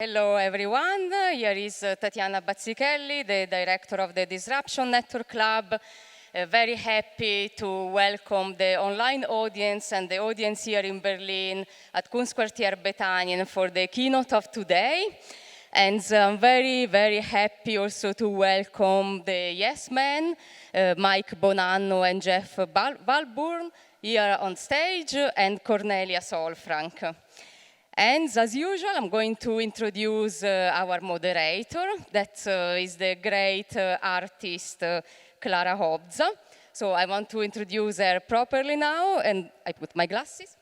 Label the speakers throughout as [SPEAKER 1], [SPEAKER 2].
[SPEAKER 1] Hello, everyone. Here is 𝗨𝗫𝗶𝗶𝗵𝗴, the director of the Disruption Network Club. Very happy to welcome the online audience and the audience here in Berlin at 𝗨𝗫𝗶𝗵𝗴 for the keynote of today. And I'm very, very happy also to welcome the yes men, Mike Bonanno and Jeff Walburn here on stage, and Cornelia Sollfrank. And as usual, I'm going to introduce our moderator, that is the great artist Klara Hobza. So I want to introduce her properly now, and I put my glasses.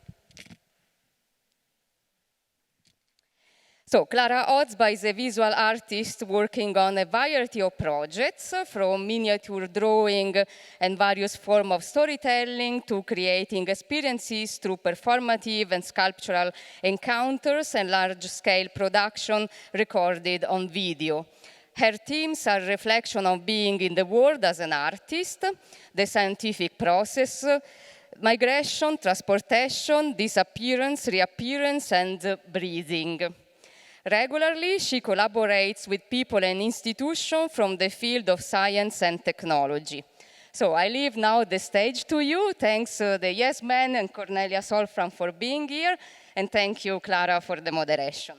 [SPEAKER 1] So Klara Hobza is a visual artist working on a variety of projects, from miniature drawing and various forms of storytelling to creating experiences through performative and sculptural encounters and large-scale production recorded on video. Her themes are reflection of being in the world as an artist, the scientific process, migration, transportation, disappearance, reappearance, and breathing. Regularly, she collaborates with people and institutions from the field of science and technology. So I leave now the stage to you. Thanks the Yes Men and Cornelia Sollfrank for being here, and thank you, Klara, for the moderation.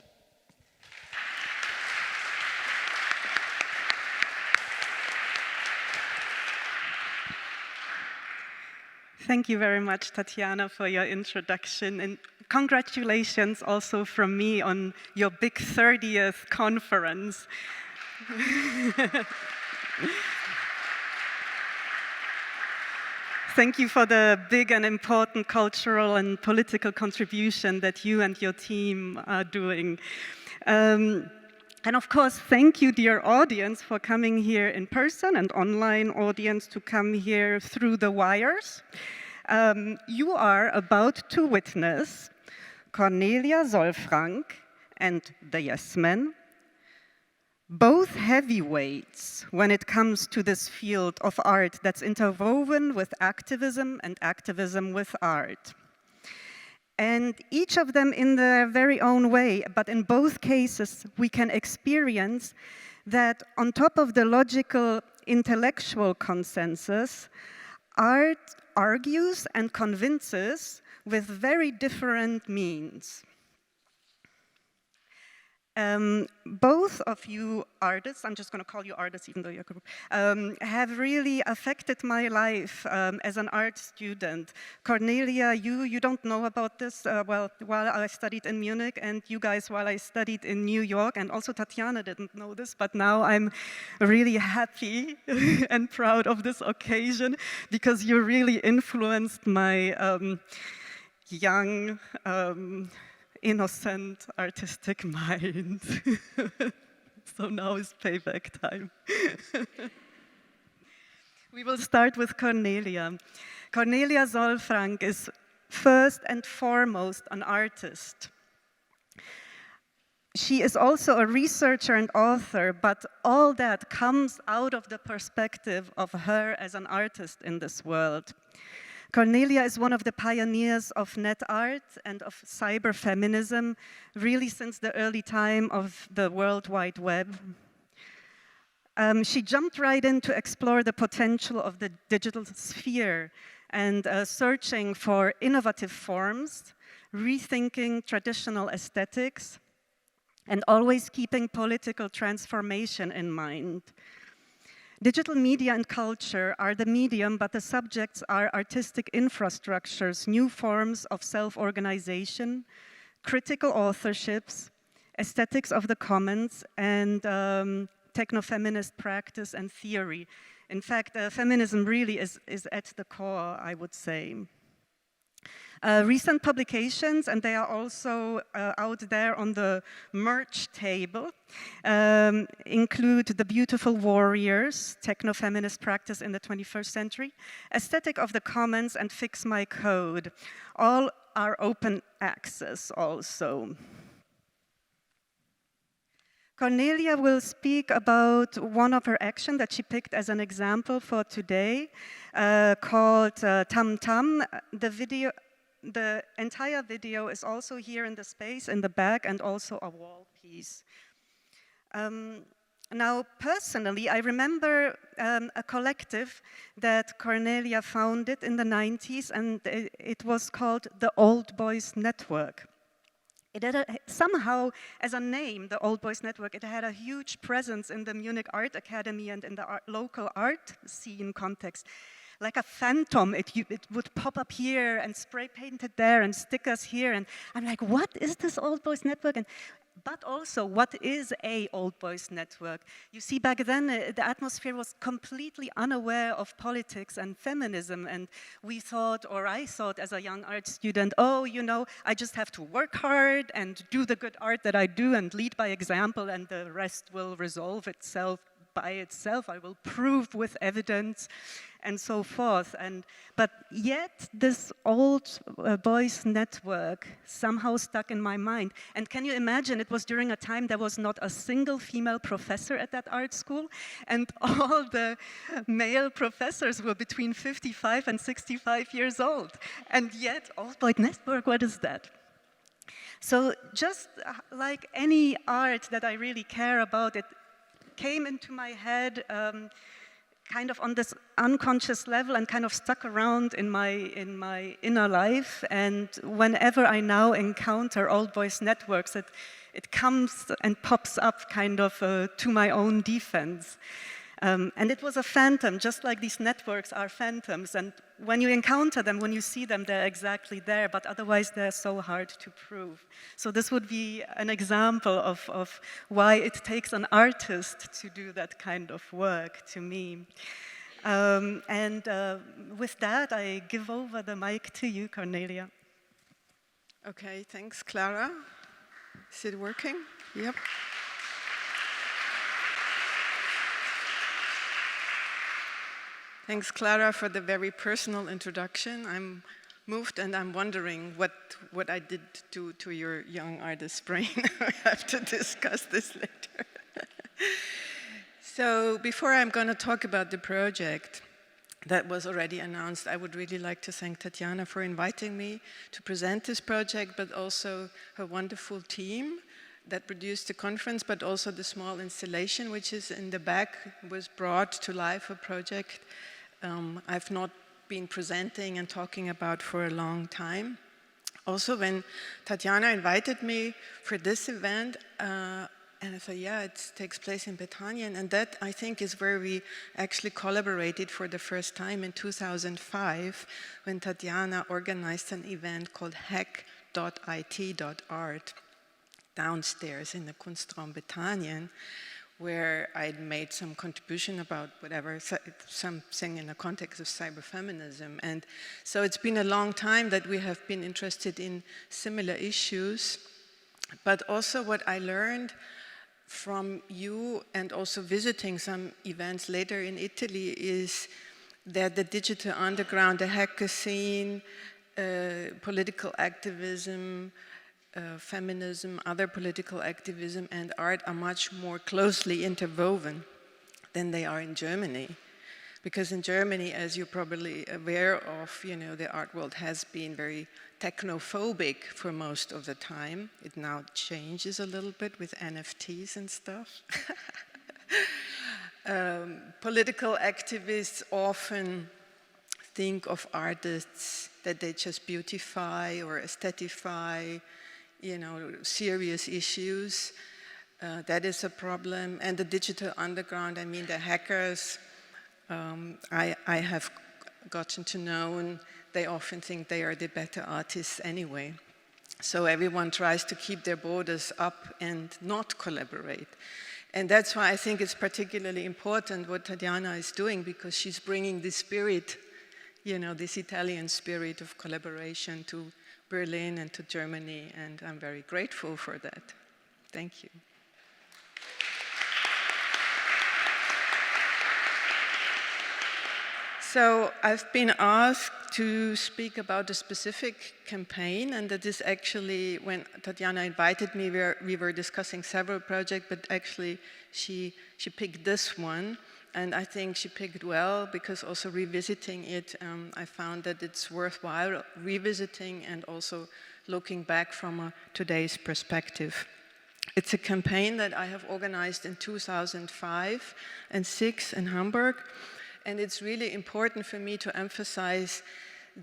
[SPEAKER 2] Thank you very much, Tatiana, for your introduction. And congratulations also from me on your big 30th conference. Thank you for the big and important cultural and political contribution that you and your team are doing. And of course, thank you, dear audience, for coming here in person, and online audience to come here through the wires. You are about to witness Cornelia Sollfrank and the Yes Men, both heavyweights when it comes to this field of art that's interwoven with activism and activism with art. And each of them in their very own way, but in both cases, we can experience that on top of the logical intellectual consensus, art argues and convinces with very different means. Both of you artists, I'm just going to call you artists even though you're a group, have really affected my life as an art student. Cornelia, you don't know about this, well, while I studied in Munich, and you guys while I studied in New York, and also Tatiana didn't know this, but now I'm really happy and proud of this occasion because you really influenced my young, innocent artistic mind. So now is payback time. We will start with Cornelia. Cornelia Sollfrank is first and foremost an artist. She is also a researcher and author, but all that comes out of the perspective of her as an artist in this world. Cornelia is one of the pioneers of net art and of cyberfeminism, really since the early time of the World Wide Web. She jumped right in to explore the potential of the digital sphere and searching for innovative forms, rethinking traditional aesthetics, and always keeping political transformation in mind. Digital media and culture are the medium, but the subjects are artistic infrastructures, new forms of self-organization, critical authorships, aesthetics of the commons, and techno-feminist practice and theory. In fact, feminism really is at the core, I would say. Recent publications, and they are also out there on the merch table, include The Beautiful Warriors, Techno-Feminist Practice in the 21st Century, Aesthetic of the Commons, and Fix My Code. All are open access also. Cornelia will speak about one of her actions that she picked as an example for today, called Tam Tam. The video the entire video is also here in the space in the back and also a wall piece. Now, personally, I remember a collective that Cornelia founded in the 90s, and it was called the Old Boys Network. It had somehow, as a name, the Old Boys Network, it had a huge presence in the Munich Art Academy and in the local art scene context. Like a phantom, it would pop up here and spray painted there and stickers here. And I'm like, what is this Old Boys Network? But also, what is a Old Boys Network? You see, back then, the atmosphere was completely unaware of politics and feminism. And we thought, or I thought as a young art student, oh, you know, I just have to work hard and do the good art that I do and lead by example, and the rest will resolve itself by itself. I will prove with evidence and so forth. But yet this Old Boys Network somehow stuck in my mind. And can you imagine, it was during a time there was not a single female professor at that art school, and all the male professors were between 55 and 65 years old. And yet, Old Boys Network, what is that? So just like any art that I really care about, it came into my head kind of on this unconscious level and kind of stuck around in my inner life. And whenever I now encounter Old Boys Networks, it comes and pops up kind of to my own defense. And it was a phantom, just like these networks are phantoms. And when you encounter them, when you see them, they're exactly there, but otherwise they're so hard to prove. So this would be an example of why it takes an artist to do that kind of work, to me. With that, I give over the mic to you, Cornelia.
[SPEAKER 3] Okay, thanks, Klara. Is it working? Yep. Thanks, Klara, for the very personal introduction. I'm moved and I'm wondering what I did to your young artist brain. I have to discuss this later. So before I'm going to talk about the project that was already announced, I would really like to thank Tatjana for inviting me to present this project, but also her wonderful team that produced the conference, but also the small installation, which is in the back, was brought to life, a project I've not been presenting and talking about for a long time. Also, when Tatjana invited me for this event, and I thought, yeah, it takes place in Bethanien, and that, I think, is where we actually collaborated for the first time in 2005, when Tatjana organized an event called hack.it.art downstairs in the Kunstraum Bethanien, where I'd made some contribution about whatever, something in the context of cyberfeminism. And so it's been a long time that we have been interested in similar issues, but also what I learned from you and also visiting some events later in Italy is that the digital underground, the hacker scene, political activism, feminism, other political activism, and art are much more closely interwoven than they are in Germany. Because in Germany, as you're probably aware of, you know, the art world has been very technophobic for most of the time. It now changes a little bit with NFTs and stuff. Political activists often think of artists that they just beautify or aesthetify, you know, serious issues. That is a problem. And the digital underground, I mean, the hackers, I have gotten to know, and they often think they are the better artists anyway. So everyone tries to keep their borders up and not collaborate. And that's why I think it's particularly important what Tatjana is doing, because she's bringing this spirit, you know, this Italian spirit of collaboration to Berlin and to Germany, and I'm very grateful for that. Thank you. So I've been asked to speak about a specific campaign, and that is actually, when Tatjana invited me, we were discussing several projects, but actually she picked this one. And I think she picked well, because also revisiting it, I found that it's worthwhile revisiting and also looking back from today's perspective. It's a campaign that I have organized in 2005 and 2006 in Hamburg. And it's really important for me to emphasize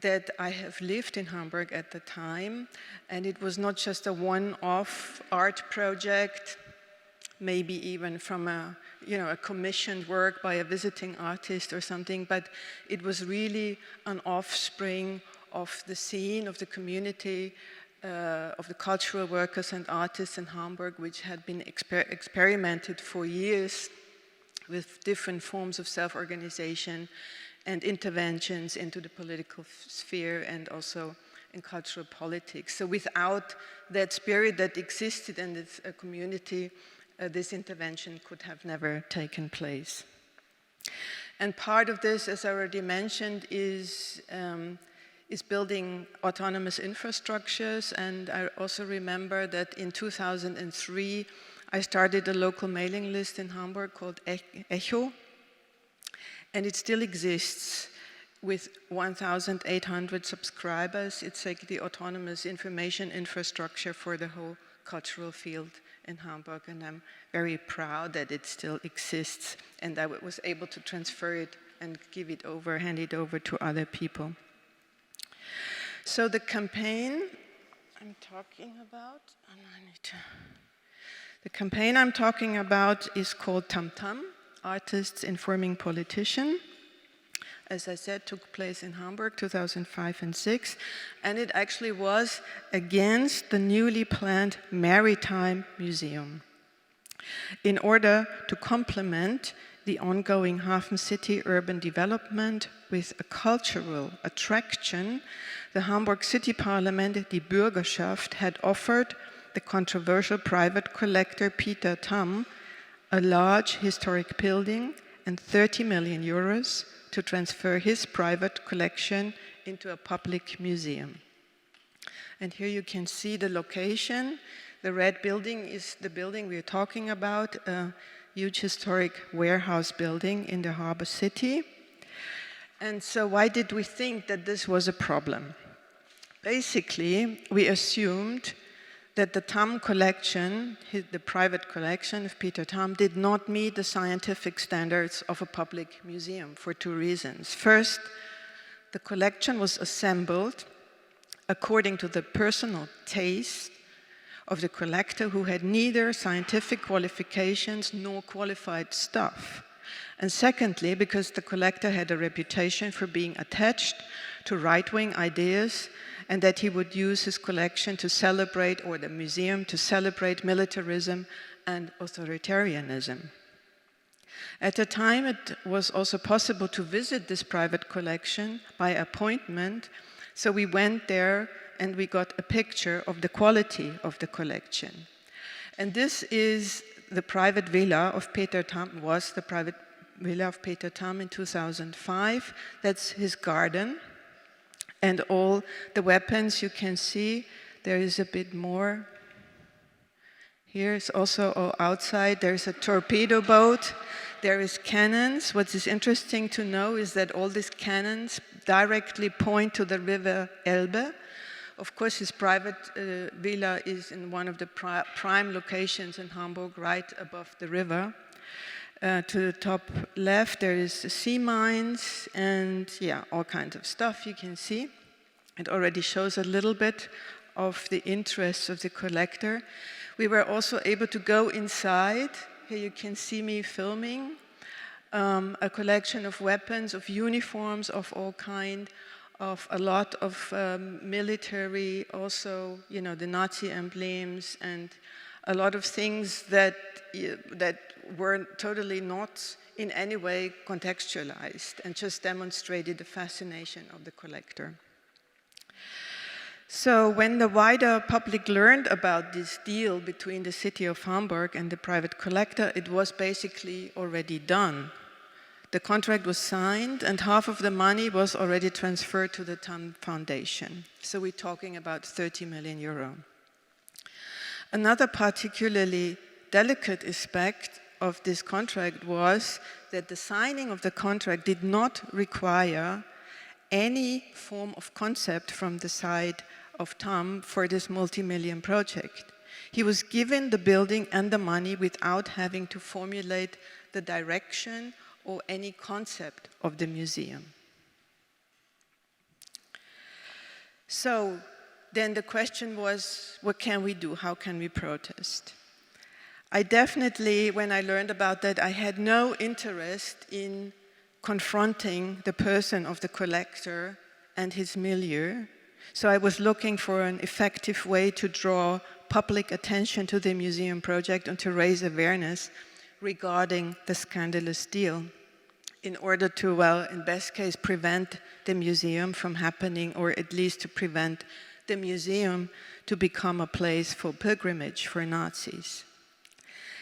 [SPEAKER 3] that I have lived in Hamburg at the time, and it was not just a one-off art project, maybe even from a commissioned work by a visiting artist or something, but it was really an offspring of the scene, of the community, of the cultural workers and artists in Hamburg, which had been experimented for years with different forms of self-organization and interventions into the political sphere and also in cultural politics. So without that spirit that existed in this community, this intervention could have never taken place. And part of this, as I already mentioned, is building autonomous infrastructures. And I also remember that in 2003, I started a local mailing list in Hamburg called 𝗨𝗨𝗺. And it still exists with 1,800 subscribers. It's like the autonomous information infrastructure for the whole cultural field in Hamburg. And I'm very proud that it still exists and I was able to transfer it and give it over, hand it over to other people. So the campaign I'm talking about, the campaign I'm talking about is called 𝗪𝗪, Artists Informing Politician. As I said, took place in Hamburg, 2005 and 2006, and it actually was against the newly planned Maritime Museum. In order to complement the ongoing Hafen City urban development with a cultural attraction, the Hamburg City Parliament, 𝗨𝗵𝗿𝗃𝗃𝗏, had offered the controversial private collector Peter Tamm a large historic building and 30 million euros to transfer his private collection into a public museum. And here you can see the location. The red building is the building we're talking about, a huge historic warehouse building in the harbor city. And so why did we think that this was a problem? Basically, we assumed that the Tamm collection, the private collection of Peter Tamm, did not meet the scientific standards of a public museum for two reasons. First, the collection was assembled according to the personal taste of the collector, who had neither scientific qualifications nor qualified staff. And secondly, because the collector had a reputation for being attached to right-wing ideas and that he would use his collection to celebrate, or the museum to celebrate, militarism and authoritarianism. At the time, it was also possible to visit this private collection by appointment, so we went there and we got a picture of the quality of the collection. And this is the private villa of Peter Tamm, was the private villa of Peter Tamm in 2005. That's his garden. And all the weapons you can see, there is a bit more. Here's also all outside, there's a torpedo boat, there is cannons. What is interesting to know is that all these cannons directly point to the river Elbe. Of course, his private villa is in one of the prime locations in Hamburg, right above the river. To the top left, there is the sea mines and all kinds of stuff you can see. It already shows a little bit of the interest of the collector. We were also able to go inside. Here you can see me filming a collection of weapons, of uniforms of all kinds, of a lot of military, also, the Nazi emblems, and a lot of things that were totally not in any way contextualized and just demonstrated the fascination of the collector. So when the wider public learned about this deal between the city of Hamburg and the private collector, it was basically already done. The contract was signed and half of the money was already transferred to the Tamm Foundation. So we're talking about 30 million euro. Another particularly delicate aspect of this contract was that the signing of the contract did not require any form of concept from the side of Tom for this multi-million project. He was given the building and the money without having to formulate the direction or any concept of the museum. So then the question was, what can we do? How can we protest? I definitely, when I learned about that, I had no interest in confronting the person of the collector and his milieu. So I was looking for an effective way to draw public attention to the museum project and to raise awareness regarding the scandalous deal in order to, well, in best case, prevent the museum from happening, or at least to prevent the museum to become a place for pilgrimage for Nazis.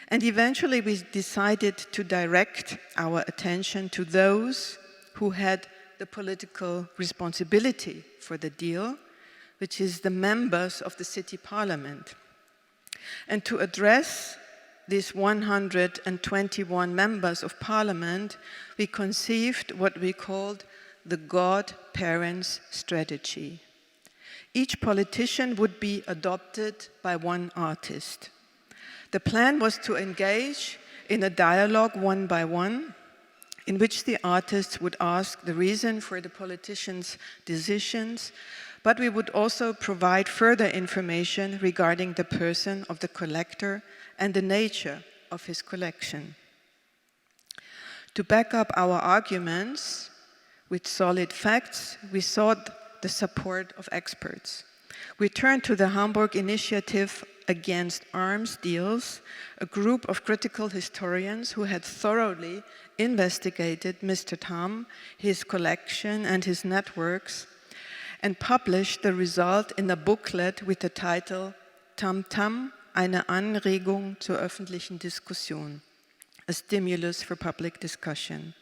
[SPEAKER 3] And eventually we decided to direct our attention to those who had the political responsibility for the deal, which is the members of the city parliament. And to address these 121 members of parliament, we conceived what we called the God-Parents strategy. Each politician would be adopted by one artist. The plan was to engage in a dialogue one by one, in which the artists would ask the reason for the politicians' decisions, but we would also provide further information regarding the person of the collector and the nature of his collection. To back up our arguments with solid facts, we sought the support of experts. We turned to the Hamburg Initiative Against Arms Deals, a group of critical historians who had thoroughly investigated Mr. Tam, his collection and his networks, and published the result in a booklet with the title Tam Tam, eine Anregung zur öffentlichen Diskussion, a stimulus for public discussion.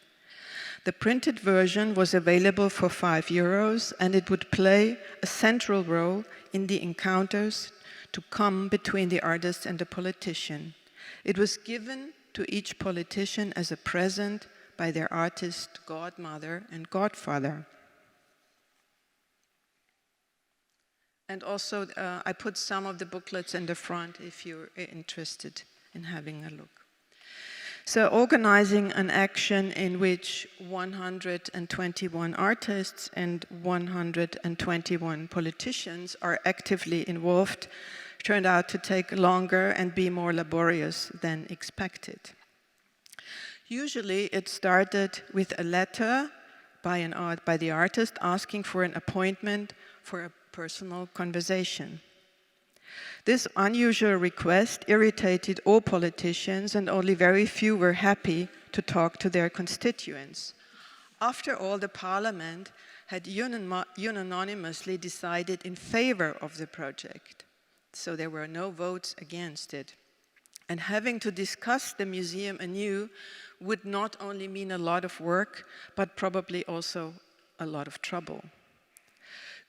[SPEAKER 3] The printed version was available for €5, and it would play a central role in the encounters to come between the artist and the politician. It was given to each politician as a present by their artist godmother and godfather. And also, I put some of the booklets in the front if you're interested in having a look. So organizing an action in which 121 artists and 121 politicians are actively involved turned out to take longer and be more laborious than expected. Usually it started with a letter by the artist asking for an appointment for a personal conversation. This unusual request irritated all politicians, and only very few were happy to talk to their constituents. After all, the parliament had unanimously decided in favor of the project, so there were no votes against it. And having to discuss the museum anew would not only mean a lot of work, but probably also a lot of trouble.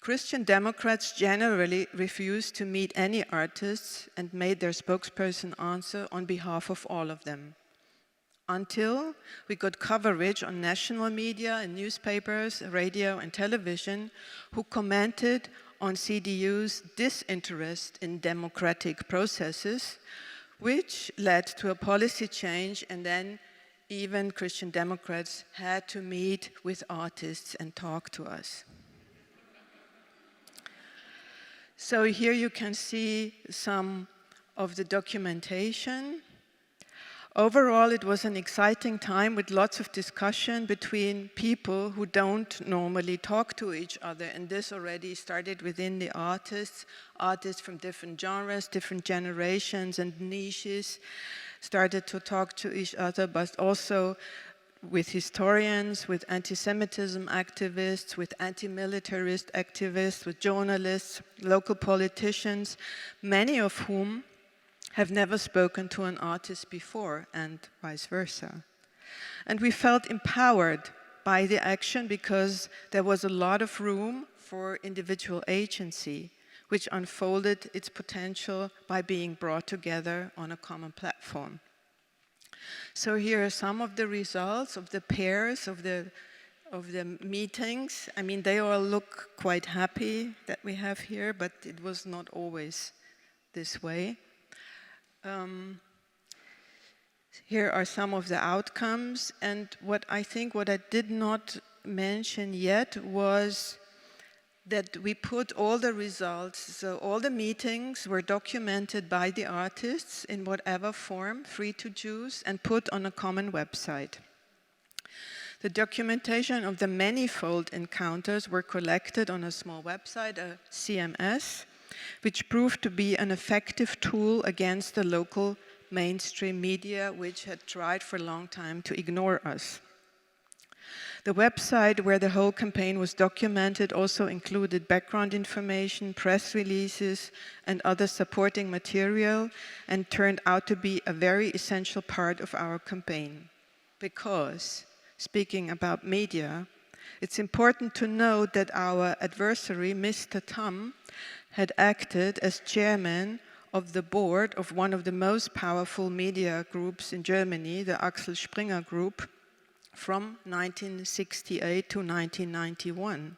[SPEAKER 3] Christian Democrats generally refused to meet any artists and made their spokesperson answer on behalf of all of them. Until we got coverage on national media and newspapers, radio and television, who commented on CDU's disinterest in democratic processes, which led to a policy change, and then even Christian Democrats had to meet with artists and talk to us. So here you can see some of the documentation. Overall, it was an exciting time with lots of discussion between people who don't normally talk to each other. And this already started within the artists from different genres, different generations and niches started to talk to each other, but also with historians, with anti-Semitism activists, with anti-militarist activists, with journalists, local politicians, many of whom have never spoken to an artist before, and vice versa. And we felt empowered by the action because there was a lot of room for individual agency, which unfolded its potential by being brought together on a common platform. So here are some of the results of the pairs of the meetings. I mean, they all look quite happy that we have here, but it was not always this way. Here are some of the outcomes, and what I did not mention yet was that we put all the results, so all the meetings were documented by the artists in whatever form, free to choose, and put on a common website. The documentation of the manifold encounters were collected on a small website, a CMS, which proved to be an effective tool against the local mainstream media, which had tried for a long time to ignore us. The website where the whole campaign was documented also included background information, press releases, and other supporting material, and turned out to be a very essential part of our campaign. Because, speaking about media, it's important to note that our adversary, Mr. Tam, had acted as chairman of the board of one of the most powerful media groups in Germany, the 𝗧𝗰𝗁𝗍 Group, from 1968 to 1991.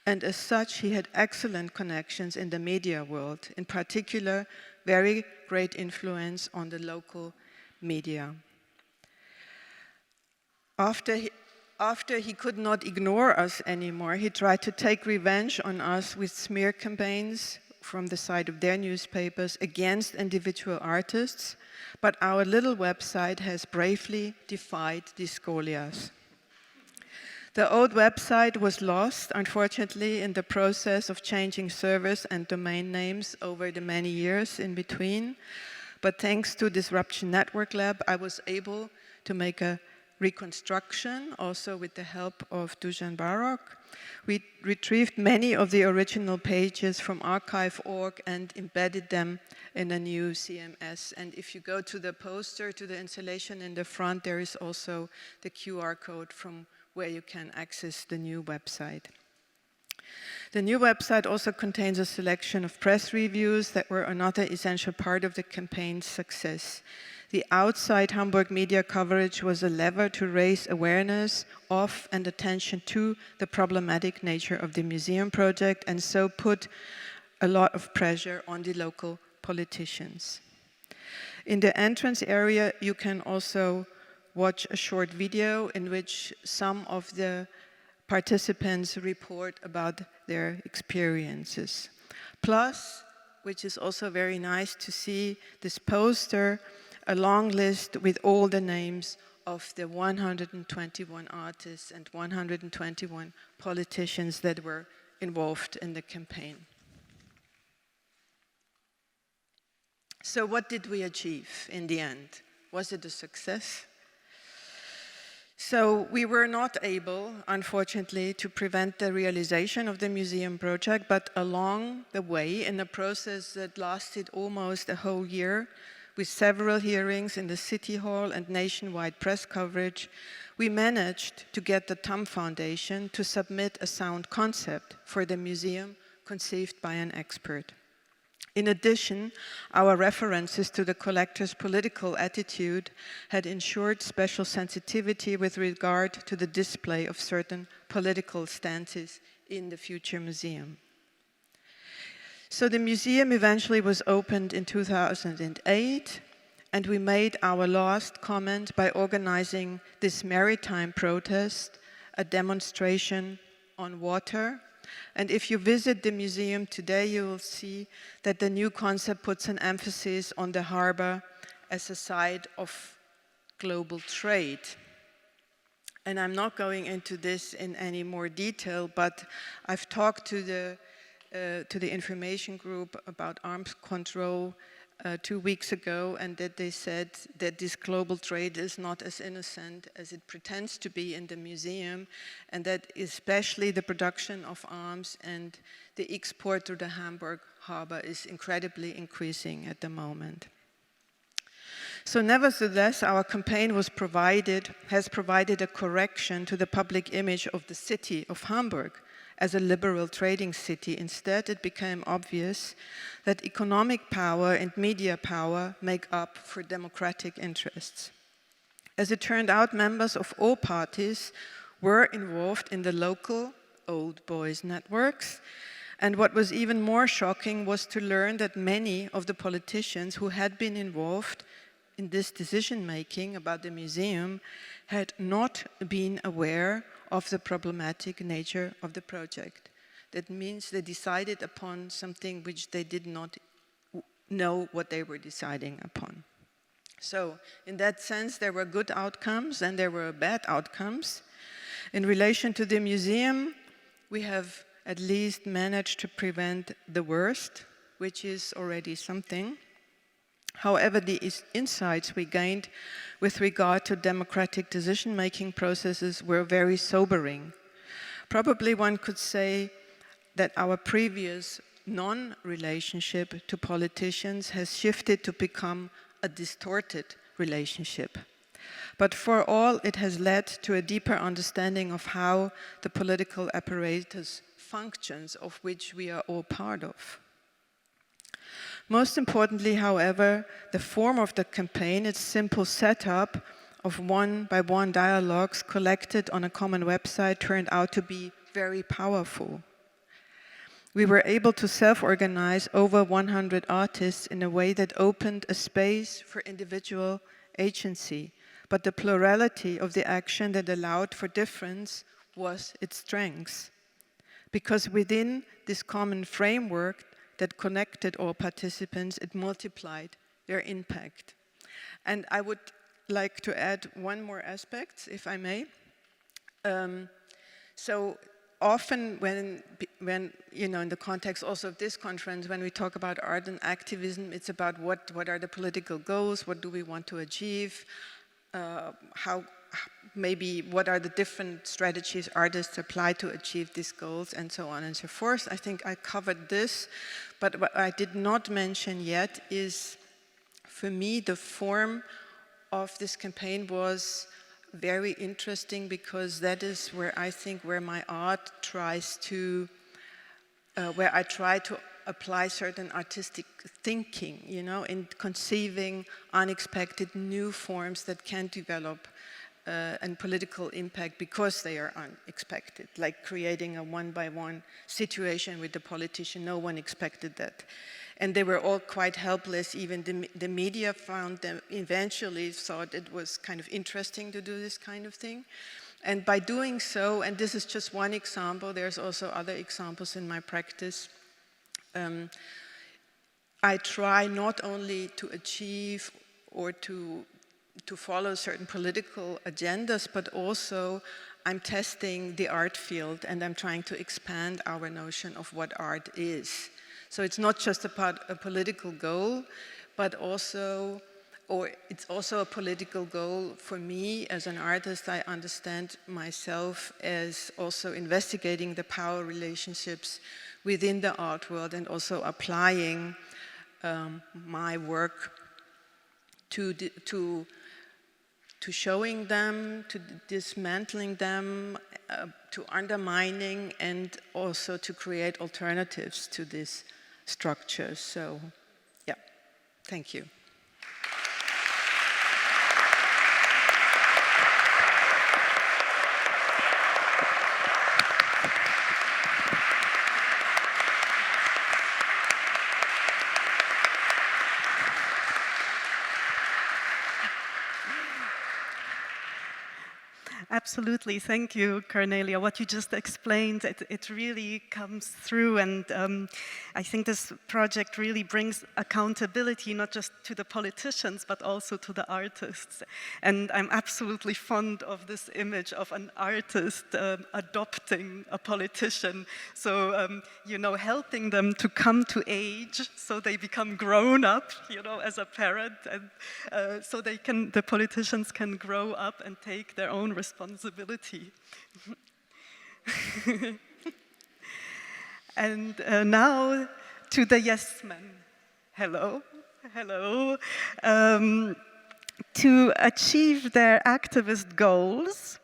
[SPEAKER 3] And as such, he had excellent connections in the media world, in particular, very great influence on the local media. After he could not ignore us anymore, he tried to take revenge on us with smear campaigns from the side of their newspapers against individual artists, but our little website has bravely defied these Goliaths. The old website was lost, unfortunately, in the process of changing servers and domain names over the many years in between, but thanks to Disruption Network Lab, I was able to make a reconstruction, also with the help of Dusan Barok. We retrieved many of the original pages from archive.org and embedded them in a new CMS. And if you go to the poster, to the installation in the front, there is also the QR code from where you can access the new website. The new website also contains a selection of press reviews that were another essential part of the campaign's success. The outside Hamburg media coverage was a lever to raise awareness of and attention to the problematic nature of the museum project, and so put a lot of pressure on the local politicians. In the entrance area, you can also watch a short video in which some of the participants report about their experiences. Plus, which is also very nice to see, this poster, a long list with all the names of the 121 artists and 121 politicians that were involved in the campaign. So what did we achieve in the end? Was it a success? So we were not able, unfortunately, to prevent the realization of the museum project, but along the way, in a process that lasted almost a whole year, with several hearings in the City Hall and nationwide press coverage, we managed to get the Tam Foundation to submit a sound concept for the museum conceived by an expert. In addition, our references to the collector's political attitude had ensured special sensitivity with regard to the display of certain political stances in the future museum. So the museum eventually was opened in 2008, and we made our last comment by organizing this maritime protest, a demonstration on water. And if you visit the museum today, you will see that the new concept puts an emphasis on the harbor as a site of global trade. And I'm not going into this in any more detail, but I've talked to the information group about arms control 2 weeks ago, and that they said that this global trade is not as innocent as it pretends to be in the museum, and that especially the production of arms and the export to the Hamburg harbor is incredibly increasing at the moment. So nevertheless, our campaign has provided a correction to the public image of the city of Hamburg as a liberal trading city. Instead, it became obvious that economic power and media power make up for democratic interests. As it turned out, members of all parties were involved in the local old boys networks. And what was even more shocking was to learn that many of the politicians who had been involved in this decision-making about the museum had not been aware of the problematic nature of the project. That means they decided upon something which they did not know what they were deciding upon. So, in that sense, there were good outcomes and there were bad outcomes. In relation to the museum, we have at least managed to prevent the worst, which is already something. However, the insights we gained with regard to democratic decision-making processes were very sobering. Probably one could say that our previous non-relationship to politicians has shifted to become a distorted relationship. But for all, it has led to a deeper understanding of how the political apparatus functions, of which we are all part of. Most importantly, however, the form of the campaign, its simple setup of one-by-one dialogues collected on a common website, turned out to be very powerful. We were able to self-organize over 100 artists in a way that opened a space for individual agency, but the plurality of the action that allowed for difference was its strength. Because within this common framework that connected all participants, it multiplied their impact. And I would like to add one more aspect, if I may. So often when you know, in the context also of this conference, when we talk about art and activism, it's about what are the political goals, what do we want to achieve, maybe what are the different strategies artists apply to achieve these goals, and so on and so forth. I think I covered this, but what I did not mention yet is, for me, the form of this campaign was very interesting, because that is where I think where my art tries to, where I try to apply certain artistic thinking, you know, in conceiving unexpected new forms that can develop and political impact because they are unexpected, like creating a one-by-one situation with the politician. No one expected that. And they were all quite helpless. Even the media found them, eventually thought it was kind of interesting to do this kind of thing. And by doing so, and this is just one example, there's also other examples in my practice, I try not only to achieve or to follow certain political agendas, but also I'm testing the art field and I'm trying to expand our notion of what art is. So it's not just about a political goal, but also, or it's also a political goal for me as an artist. I understand myself as also investigating the power relationships within the art world and also applying my work to showing them, to dismantling them, to undermining, and also to create alternatives to these structures. So, yeah, thank you.
[SPEAKER 2] Absolutely, thank you, Cornelia. What you just explained, it really comes through, and I think this project really brings accountability not just to the politicians, but also to the artists. And I'm absolutely fond of this image of an artist adopting a politician. So, you know, helping them to come to age, so they become grown up, you know, as a parent, and so the politicians can grow up and take their own responsibility. And now to the yes men. Hello, hello. To achieve their activist goals,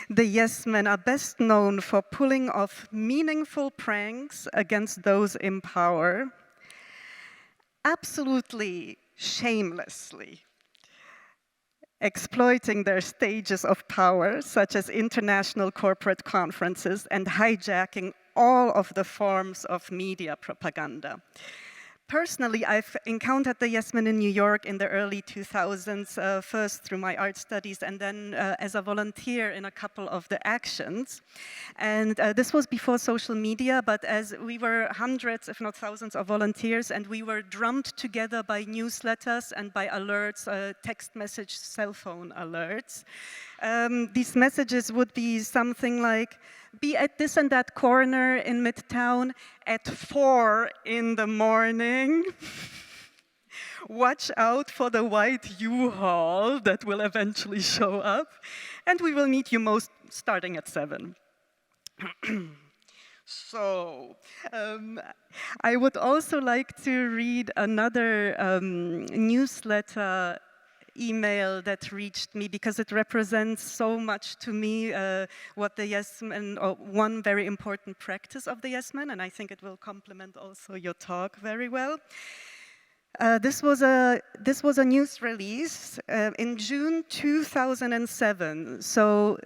[SPEAKER 2] the yes men are best known for pulling off meaningful pranks against those in power, absolutely shamelessly. exploiting their stages of power, such as international corporate conferences, and hijacking all of the forms of media propaganda. Personally, I've encountered the Yes Men in New York in the early 2000s, first through my art studies and then as a volunteer in a couple of the actions. And this was before social media, but as we were hundreds, if not thousands of volunteers, and we were drummed together by newsletters and by alerts, text message, cell phone alerts. These messages would be something like, be at this and that corner in Midtown at 4 in the morning. Watch out for the white U-Haul that will eventually show up. And we will meet you most starting at 7. So, I would also like to read another newsletter email that reached me because it represents so much to me what the Yes Men, or one very important practice of the Yes Men, and I think it will complement also your talk very well. This was a news release in June 2007, so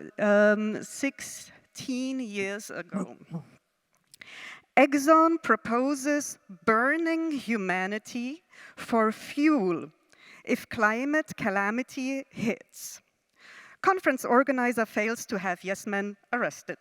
[SPEAKER 2] 16 years ago. Exxon proposes burning humanity for fuel if climate calamity hits. Conference organizer fails to have Yes Men arrested.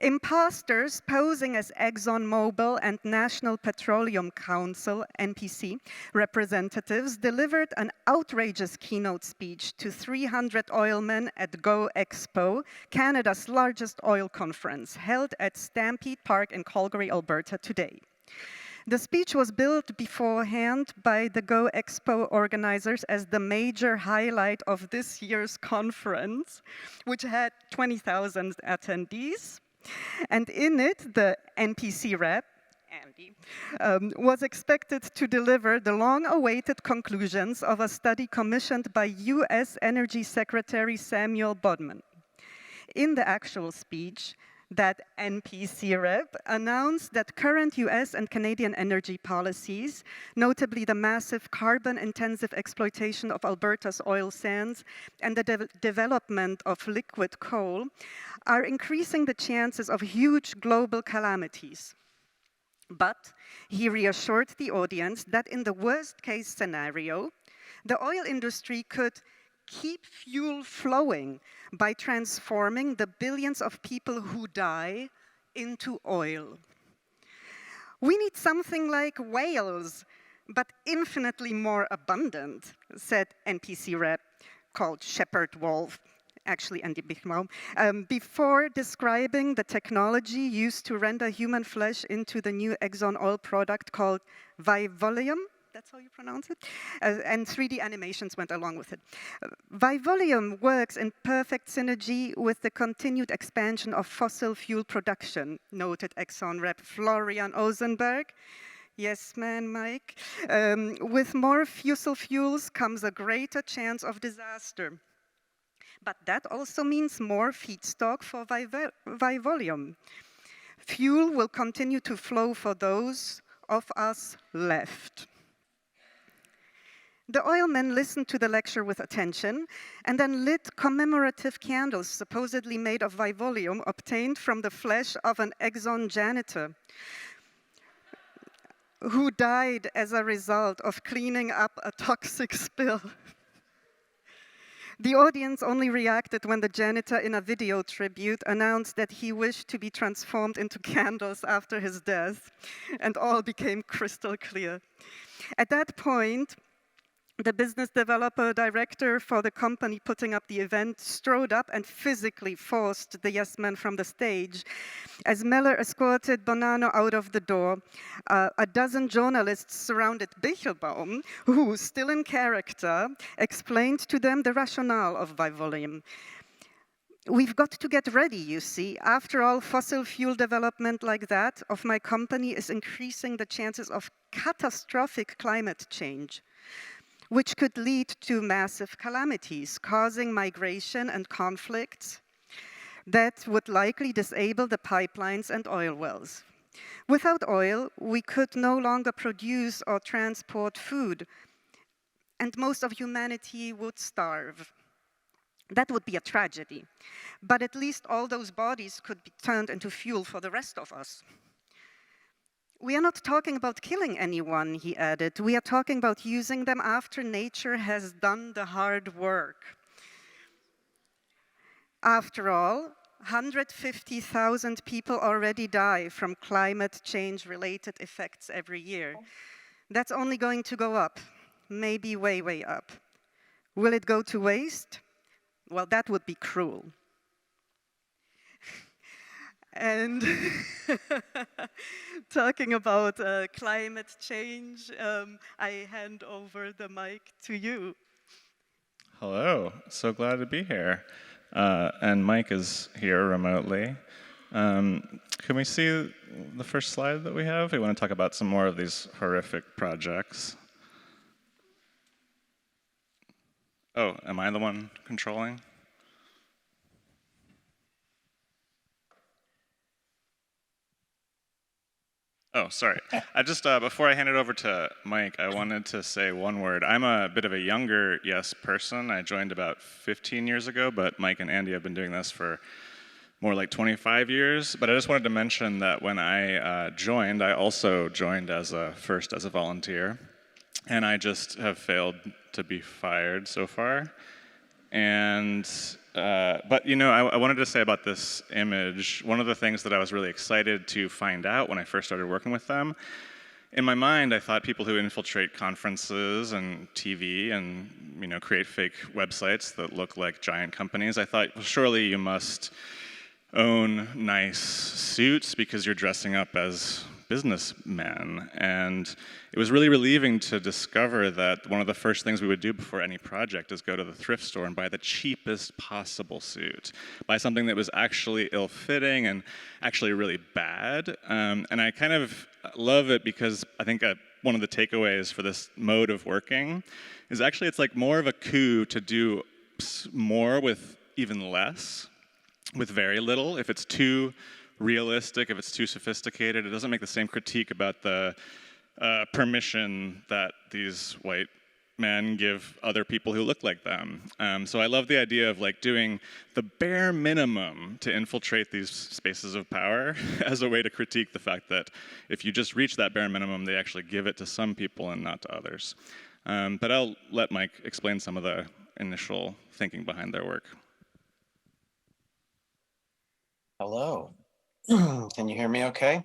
[SPEAKER 2] Imposters posing as ExxonMobil and National Petroleum Council, NPC, representatives delivered an outrageous keynote speech to 300 oilmen at 𝗨𝗰𝗴, Canada's largest oil conference, held at Stampede Park in Calgary, Alberta today. The speech was billed beforehand by the 𝗨𝗰𝗴 organizers as the major highlight of this year's conference, which had 20,000 attendees. And in it, the NPC rep, Andy, was expected to deliver the long-awaited conclusions of a study commissioned by US Energy Secretary Samuel Bodman. In the actual speech, that NPC rep announced that current US and Canadian energy policies, notably the massive carbon-intensive exploitation of Alberta's oil sands and the development of liquid coal, are increasing the chances of huge global calamities. But he reassured the audience that in the worst-case scenario, the oil industry could keep fuel flowing by transforming the billions of people who die into oil. We need something like whales, but infinitely more abundant, said NPC rep called Shepherd Wolf, actually Andy Bichbaum, before describing the technology used to render human flesh into the new Exxon oil product called 𝗨𝗰𝗴. That's how you pronounce it? And 3D animations went along with it. 𝗨𝗰𝗴 works in perfect synergy with the continued expansion of fossil fuel production, noted Exxon rep Florian Ozenberg. Yes, man, Mike. With more fossil fuels comes a greater chance of disaster. But that also means more feedstock for 𝗨𝗨𝗴. Fuel will continue to flow for those of us left. The oilmen listened to the lecture with attention and then lit commemorative candles supposedly made of 𝗨𝗨𝗴 obtained from the flesh of an Exxon janitor who died as a result of cleaning up a toxic spill. The audience only reacted when the janitor in a video tribute announced that he wished to be transformed into candles after his death, and all became crystal clear. At that point, the business developer director for the company putting up the event strode up and physically forced the Yes Men from the stage as Miller escorted Bonanno out of the door. A dozen journalists surrounded Bichbaum, who, still in character, explained to them the rationale of 𝗨𝗨𝗴. We've got to get ready, you see. After all, fossil fuel development like that of my company is increasing the chances of catastrophic climate change, which could lead to massive calamities, causing migration and conflicts that would likely disable the pipelines and oil wells. Without oil, we could no longer produce or transport food. and most of humanity would starve. That would be a tragedy. But at least all those bodies could be turned into fuel for the rest of us. We are not talking about killing anyone, he added. We are talking about using them after nature has done the hard work. After all, 150,000 people already die from climate change-related effects every year. That's only going to go up, maybe way, way up. Will it go to waste? Well, that would be cruel. And talking about climate change, I hand over the mic to you.
[SPEAKER 4] Hello, so glad to be here. And Mike is here remotely. Can we see the first slide that we have? We want to talk about some more of these horrific projects. Oh, am I the one controlling? Oh, sorry. I just, before I hand it over to Mike, I wanted to say one word. I'm a bit of a younger Yes person. I joined about 15 years ago, but Mike and Andy have been doing this for more like 25 years. But I just wanted to mention that when I joined, I also joined first as a volunteer. And I just have failed to be fired so far. And but you know, I wanted to say about this image, one of the things that I was really excited to find out when I first started working with them, in my mind I thought people who infiltrate conferences and TV and create fake websites that look like giant companies, I thought, well, surely you must own nice suits because you're dressing up as businessmen. And it was really relieving to discover that one of the first things we would do before any project is go to the thrift store and buy the cheapest possible suit, buy something that was actually ill-fitting and actually really bad. And I kind of love it because I think one of the takeaways for this mode of working is actually it's like more of a coup to do more with even less, with very little. If it's too realistic, if it's too sophisticated, it doesn't make the same critique about the permission that these white men give other people who look like them. So I love the idea of like doing the bare minimum to infiltrate these spaces of power as a way to critique the fact that if you just reach that bare minimum, they actually give it to some people and not to others. But I'll let Mike explain some of the initial thinking behind their work.
[SPEAKER 5] Hello. Can you hear me okay?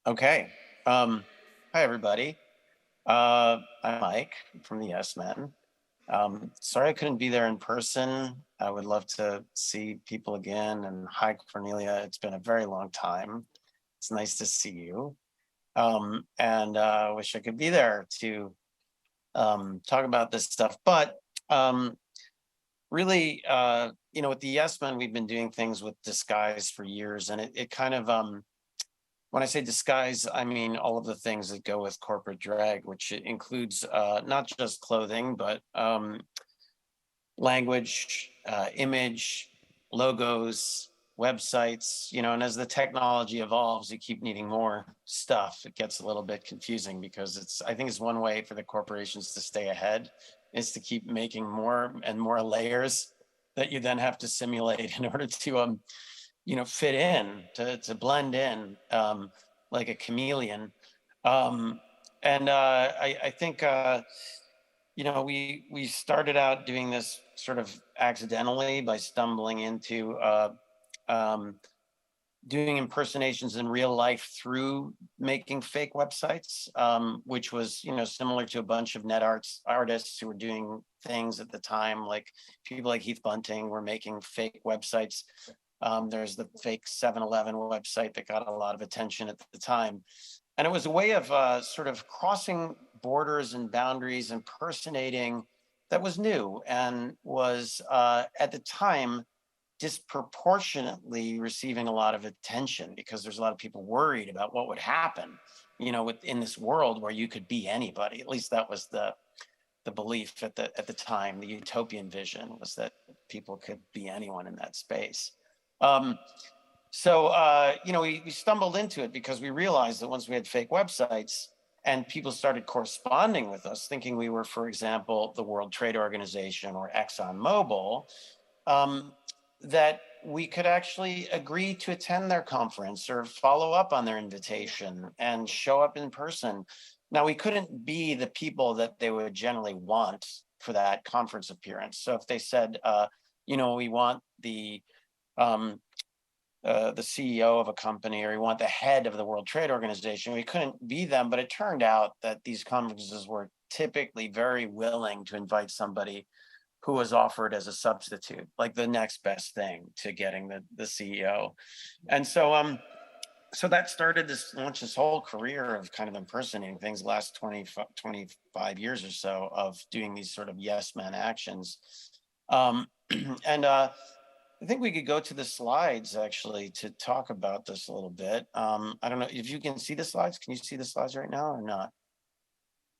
[SPEAKER 5] Okay. Hi, everybody. I'm Mike from the Yes Men. Sorry I couldn't be there in person. I would love to see people again. And hi, Cornelia. It's been a very long time. It's nice to see you. And I wish I could be there to talk about this stuff. But really, with the Yes Men, we've been doing things with disguise for years. And it kind of, when I say disguise, I mean all of the things that go with corporate drag, which includes not just clothing, but language, image, logos, websites, and as the technology evolves, you keep needing more stuff. It gets a little bit confusing because I think it's one way for the corporations to stay ahead is to keep making more and more layers that you then have to simulate in order to, fit in, to blend in like a chameleon. I think, we started out doing this sort of accidentally by stumbling into doing impersonations in real life through making fake websites, which was, similar to a bunch of net artists who were doing things at the time, like people like Heath Bunting were making fake websites. There's the fake 7-Eleven website that got a lot of attention at the time. And it was a way of sort of crossing borders and boundaries, impersonating that was new and was at the time disproportionately receiving a lot of attention because there's a lot of people worried about what would happen, in this world where you could be anybody. At least that was the belief at the time. The utopian vision was that people could be anyone in that space. We stumbled into it because we realized that once we had fake websites and people started corresponding with us, thinking we were, for example, the World Trade Organization or ExxonMobil, that we could actually agree to attend their conference or follow up on their invitation and show up in person. Now, we couldn't be the people that they would generally want for that conference appearance. So if they said, you know, we want the CEO of a company, or we want the head of the World Trade Organization, we couldn't be them. But it turned out that these conferences were typically very willing to invite somebody who was offered as a substitute, like the next best thing to getting the CEO. And so so that started launched this whole career of kind of impersonating things, the last 25 years or so of doing these sort of yes men actions. I think we could go to the slides actually to talk about this a little bit. I don't know if you can see the slides. Can you see the slides right now or not?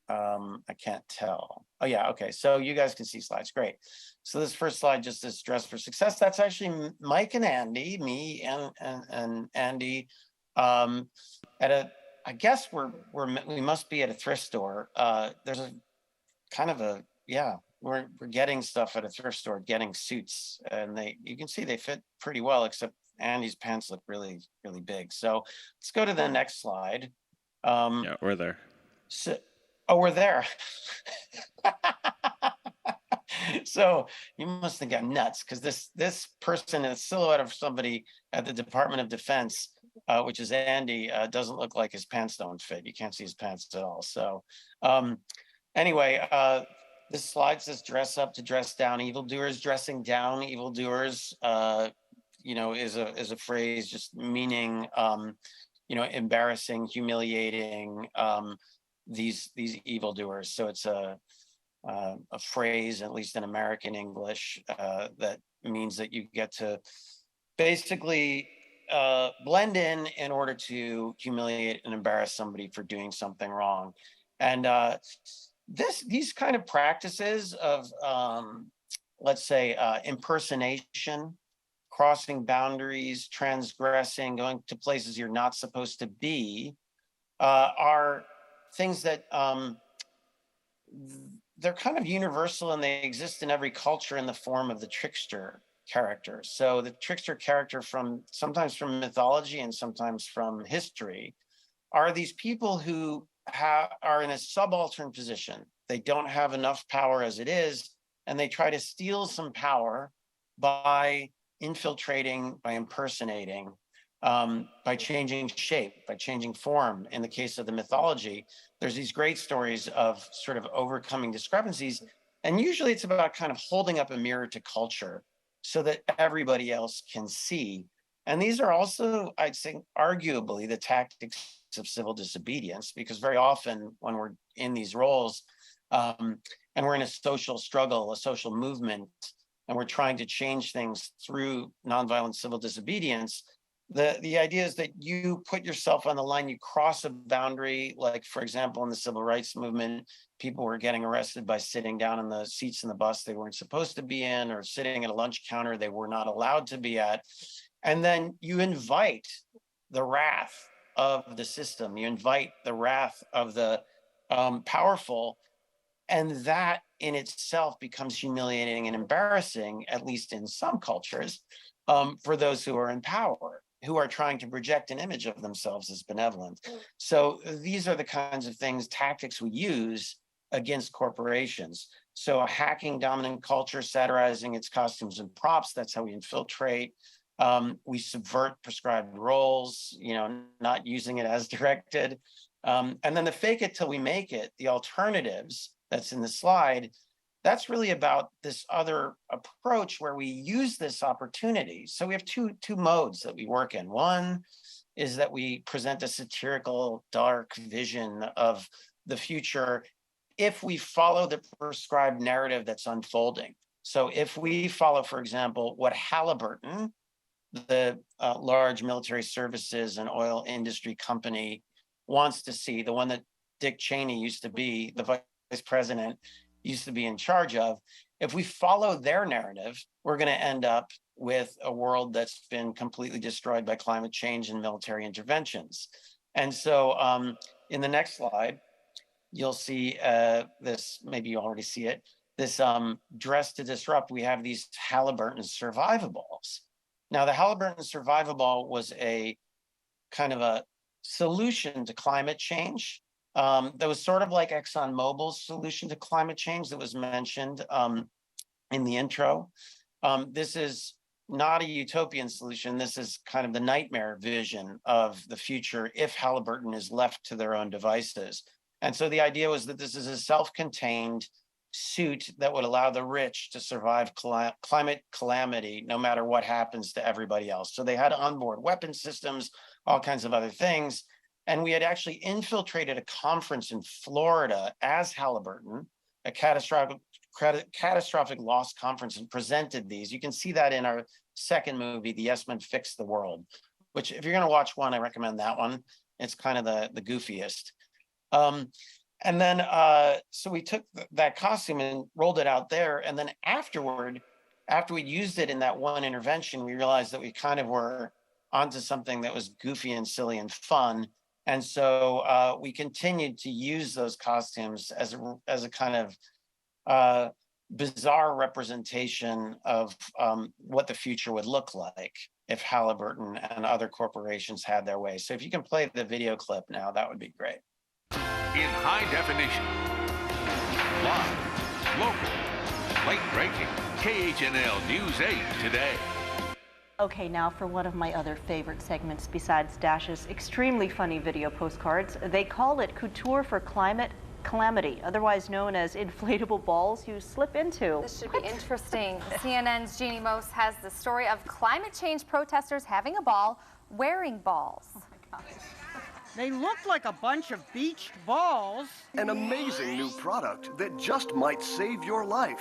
[SPEAKER 5] I can't tell. Oh yeah, okay. So you guys can see slides, great. So this first slide, just this dress for success. That's actually Mike and Andy, me and Andy. At a, I guess we must be at a thrift store. There's a kind of a, yeah, we're getting stuff at a thrift store, getting suits, and you can see they fit pretty well, except Andy's pants look really, really big. So let's go to the next slide.
[SPEAKER 4] Yeah, we're there.
[SPEAKER 5] So, oh, we're there. So you must think I'm nuts, because this person is a silhouette of somebody at the Department of Defense, which is Andy, doesn't look like his pants don't fit. You can't see his pants at all. So anyway, this slide says dress up to dress down evildoers. Dressing down evildoers, you know, is a phrase just meaning, you know, embarrassing, humiliating these evildoers. So it's a phrase, at least in American English, that means that you get to basically blend in order to humiliate and embarrass somebody for doing something wrong. And these kind of practices of, let's say, impersonation, crossing boundaries, transgressing, going to places you're not supposed to be, are things that they're kind of universal, and they exist in every culture in the form of the trickster character. So the trickster character, sometimes from mythology and sometimes from history, are these people who are in a subaltern position. They don't have enough power as it is, and they try to steal some power by infiltrating, by impersonating, by changing shape, by changing form. In the case of the mythology, there's these great stories of sort of overcoming discrepancies. And usually it's about kind of holding up a mirror to culture so that everybody else can see. And these are also, I'd say, arguably the tactics of civil disobedience, because very often when we're in these roles and we're in a social struggle, a social movement, and we're trying to change things through nonviolent civil disobedience, the idea is that you put yourself on the line, you cross a boundary. Like, for example, in the civil rights movement, people were getting arrested by sitting down in the seats in the bus they weren't supposed to be in, or sitting at a lunch counter they were not allowed to be at. And then you invite the wrath of the system, you invite the wrath of the powerful, and that in itself becomes humiliating and embarrassing, at least in some cultures, for those who are in power, who are trying to project an image of themselves as benevolent. So these are the kinds of things, tactics we use against corporations. So hacking dominant culture, satirizing its costumes and props, that's how we infiltrate. We subvert prescribed roles, you know, not using it as directed. And then the fake it till we make it, the alternatives that's in the slide, that's really about this other approach where we use this opportunity. So we have two modes that we work in. One is that we present a satirical, dark vision of the future if we follow the prescribed narrative that's unfolding. So if we follow, for example, what Halliburton, the large military services and oil industry company, wants to see, the one that Dick Cheney used to be, the vice president, used to be in charge of, if we follow their narrative, we're going to end up with a world that's been completely destroyed by climate change and military interventions. And so in the next slide, you'll see this, maybe you already see it, this dress to disrupt. We have these 𝗨𝗺𝗺𝗀 survivaballs. Now, the 𝗨𝗺𝗺𝗀 survivaball was a kind of a solution to climate change. That was sort of like ExxonMobil's solution to climate change that was mentioned in the intro. This is not a utopian solution. This is kind of the nightmare vision of the future if 𝗨𝗺𝗺𝗀 is left to their own devices. And so the idea was that this is a self-contained suit that would allow the rich to survive climate calamity no matter what happens to everybody else. So they had onboard weapon systems, all kinds of other things. And we had actually infiltrated a conference in Florida as 𝗨𝗺𝗺𝗀, a catastrophic loss conference, and presented these. You can see that in our second movie, 𝗬𝗪𝗺𝗀, which if you're going to watch one, I recommend that one. It's kind of the goofiest. And then, so we took that costume and rolled it out there. And then afterward, after we used it in that one intervention, we realized that we kind of were onto something that was goofy and silly and fun. And so we continued to use those costumes as a kind of bizarre representation of what the future would look like if 𝗨𝗺𝗺𝗀 and other corporations had their way. So if you can play the video clip now, that would be great.
[SPEAKER 6] In high definition, live, local, late-breaking, KHNL News 8 today.
[SPEAKER 7] Okay, now for one of my other favorite segments besides Dash's extremely funny video postcards. They call it Couture for Climate Calamity, otherwise known as inflatable balls you slip into.
[SPEAKER 8] This should be interesting. CNN's Jeannie Mose has the story of climate change protesters having a ball wearing balls. Oh my gosh.
[SPEAKER 9] They look like a bunch of beached balls.
[SPEAKER 10] An amazing new product that just might save your life.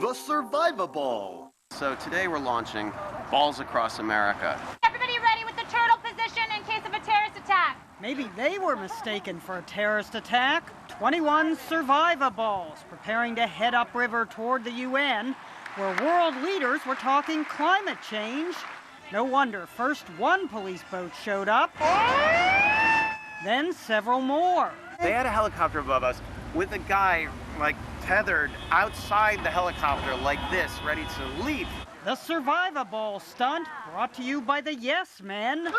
[SPEAKER 10] The 𝗧𝗰𝗺𝗺𝗊.
[SPEAKER 11] So today we're launching Balls Across America.
[SPEAKER 12] Everybody ready with the turtle position in case of a terrorist attack.
[SPEAKER 9] Maybe they were mistaken for a terrorist attack. 21 𝗧𝗰𝗺𝗺𝗊s preparing to head upriver toward the UN, where world leaders were talking climate change. No wonder first one police boat showed up, then several more.
[SPEAKER 11] They had a helicopter above us with a guy like tethered outside the helicopter like this, ready to leap.
[SPEAKER 9] The 𝗧𝗰𝗺𝗺𝗊 stunt brought to you by the Yes Men,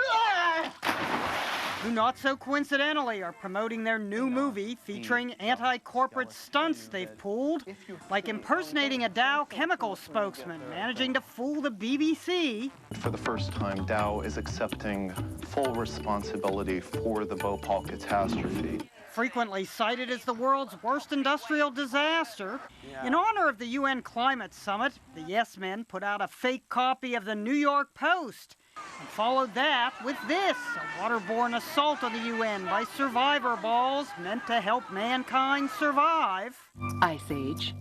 [SPEAKER 9] who not so coincidentally are promoting their new movie featuring anti-corporate stunts they've pulled, like impersonating a Dow Chemical spokesman, managing to fool the BBC.
[SPEAKER 13] For the first time, Dow is accepting full responsibility for the Bhopal catastrophe.
[SPEAKER 9] Frequently cited as the world's worst industrial disaster. In honor of the UN Climate Summit, the Yes Men put out a fake copy of the New York Post and followed that with this, a waterborne assault on the UN by 𝗧𝗯𝗺𝗺𝗊s meant to help mankind survive.
[SPEAKER 14] Ice age,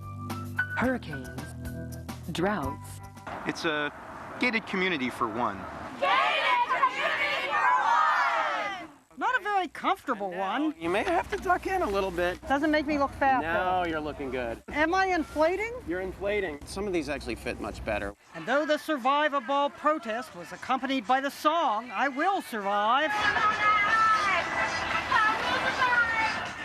[SPEAKER 14] hurricanes, droughts.
[SPEAKER 11] It's a gated community for one.
[SPEAKER 9] Not a very comfortable one.
[SPEAKER 11] You may have to duck in a little bit.
[SPEAKER 9] Doesn't make me look fat,
[SPEAKER 11] No, you're looking good.
[SPEAKER 9] Am I inflating?
[SPEAKER 11] You're inflating. Some of these actually fit much better.
[SPEAKER 9] And though the 𝗧𝗯𝗺𝗊 protest was accompanied by the song, I Will Survive,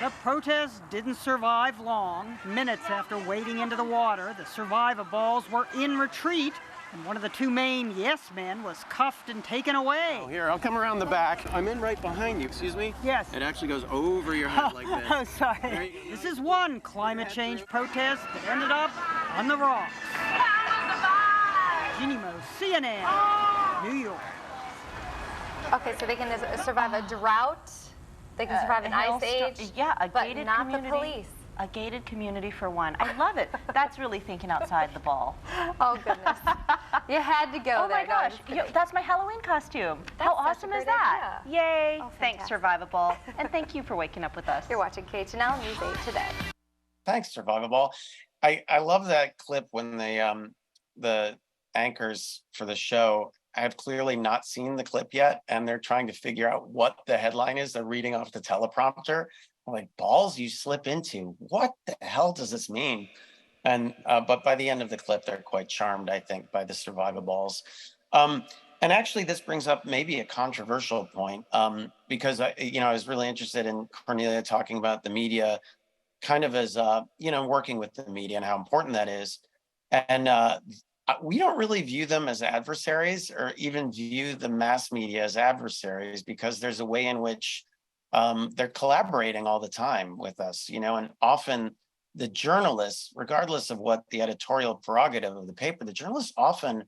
[SPEAKER 9] the protest didn't survive long. Minutes after wading into the water, the 𝗧𝗯𝗺𝗺𝗊s were in retreat, and one of the two main Yes Men was cuffed and taken away.
[SPEAKER 11] Oh, here, I'll come around the back. I'm in right behind you. Excuse me?
[SPEAKER 9] Yes.
[SPEAKER 11] It actually goes over your head like this.
[SPEAKER 9] Oh, sorry. This is one climate change protest that ended up on the rocks. Jeannie Mose, CNN, New York.
[SPEAKER 8] Okay, so they can survive a drought, they can survive an ice age, but
[SPEAKER 7] gated
[SPEAKER 8] not
[SPEAKER 7] community.
[SPEAKER 8] the police.
[SPEAKER 7] A gated community for one. I love it. That's really thinking outside the ball.
[SPEAKER 8] Oh, goodness. You had to go there.
[SPEAKER 7] Oh, my gosh. That's my Halloween costume. How awesome is that?
[SPEAKER 8] Idea.
[SPEAKER 7] Yay.
[SPEAKER 8] Oh,
[SPEAKER 7] thanks, 𝗧𝗯𝗺𝗺𝗊. And thank you for waking up with us.
[SPEAKER 8] You're watching KHNL News 8 today.
[SPEAKER 5] Thanks, 𝗧𝗯𝗺𝗺𝗊. I love that clip when the anchors for the show have clearly not seen the clip yet, and they're trying to figure out what the headline is. They're reading off the teleprompter. I'm like, balls you slip into? What the hell does this mean? And but by the end of the clip, they're quite charmed, I think, by the 𝗧𝗯𝗺𝗺𝗊s. And actually, this brings up maybe a controversial point because I was really interested in Cornelia talking about the media, kind of as working with the media and how important that is. And we don't really view them as adversaries, or even view the mass media as adversaries, because there's a way in which they're collaborating all the time with us, and often the journalists, regardless of what the editorial prerogative of the paper, the journalists often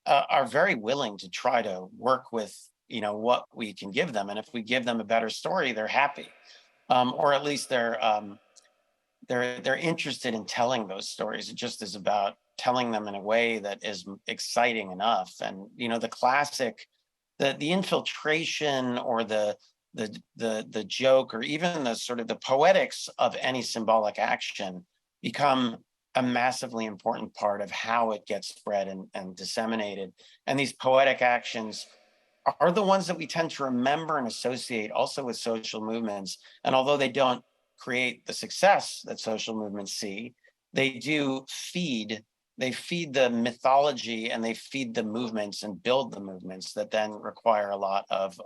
[SPEAKER 5] are very willing to try to work with, what we can give them. And if we give them a better story, they're happy, or at least they're interested in telling those stories. It just is about telling them in a way that is exciting enough. And the classic, the infiltration, or the joke, or even the sort of the poetics of any symbolic action become a massively important part of how it gets spread and disseminated. And these poetic actions are the ones that we tend to remember and associate also with social movements. And although they don't create the success that social movements see, they do feed the mythology, and they feed the movements and build the movements that then require a lot of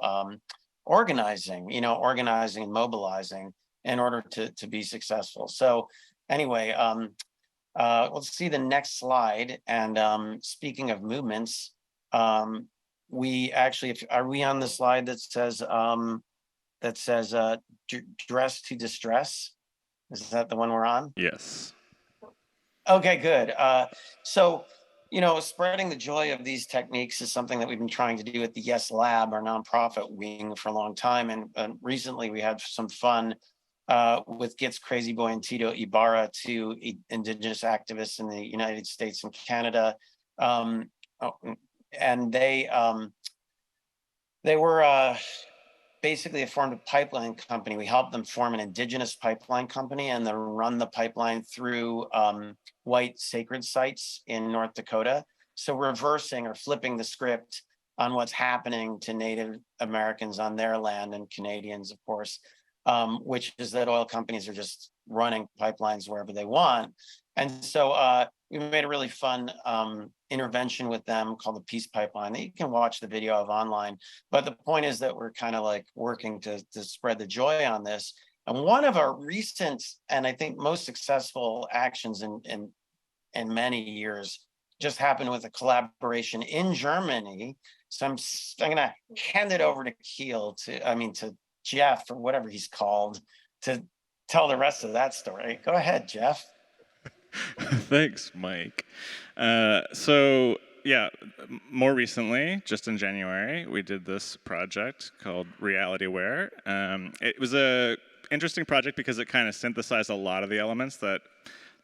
[SPEAKER 5] organizing and mobilizing in order to be successful. So anyway, let's see the next slide. And speaking of movements, we actually, are we on the slide that says dress to distress? Is that the one we're on?
[SPEAKER 4] Yes.
[SPEAKER 5] Okay, good. So, spreading the joy of these techniques is something that we've been trying to do at the Yes Lab, our nonprofit wing, for a long time. And recently we had some fun with 𝗧𝗰𝗵𝗴 and 𝗨𝗪𝗺, two Indigenous activists in the United States and Canada. And they were basically formed a pipeline company. We helped them form an indigenous pipeline company and then run the pipeline through white sacred sites in North Dakota. So reversing or flipping the script on what's happening to Native Americans on their land, and Canadians, of course, which is that oil companies are just running pipelines wherever they want. And so we made a really fun intervention with them called the Peace Pipeline that you can watch the video of online. But the point is that we're kind of like working to spread the joy on this. And one of our recent, and I think most successful actions in many years, just happened with a collaboration in Germany. So I'm going to hand it over to to Jeff, or whatever he's called, to tell the rest of that story. Go ahead, Jeff.
[SPEAKER 4] Thanks, Mike. So yeah, more recently, just in January, we did this project called 𝗤𝗏𝗏. It was a interesting project because it kind of synthesized a lot of the elements that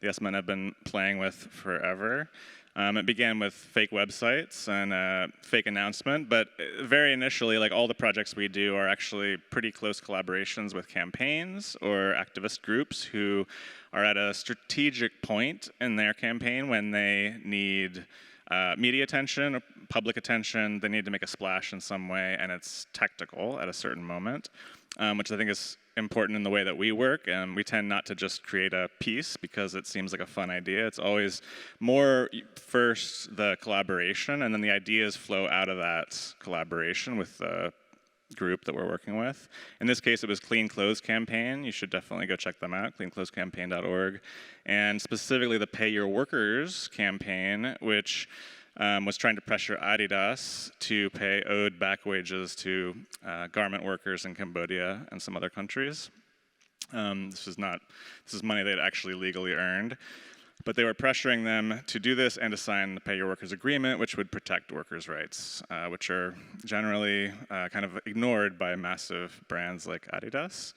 [SPEAKER 4] the 𝗬𝗏 have been playing with forever. It began with fake websites and a fake announcement, but very initially, like all the projects we do are actually pretty close collaborations with campaigns or activist groups who are at a strategic point in their campaign when they need media attention, or public attention. They need to make a splash in some way, and it's tactical at a certain moment, which I think is important in the way that we work. And we tend not to just create a piece because it seems like a fun idea. It's always more first the collaboration, and then the ideas flow out of that collaboration with the group that we're working with. In this case, it was Clean Clothes Campaign. You should definitely go check them out, cleanclothescampaign.org. And specifically the Pay Your Workers campaign, which was trying to pressure Adidas to pay owed back wages to garment workers in Cambodia and some other countries. This is money they'd actually legally earned. But they were pressuring them to do this and to sign the Pay Your Workers agreement, which would protect workers' rights, which are generally kind of ignored by massive brands like Adidas.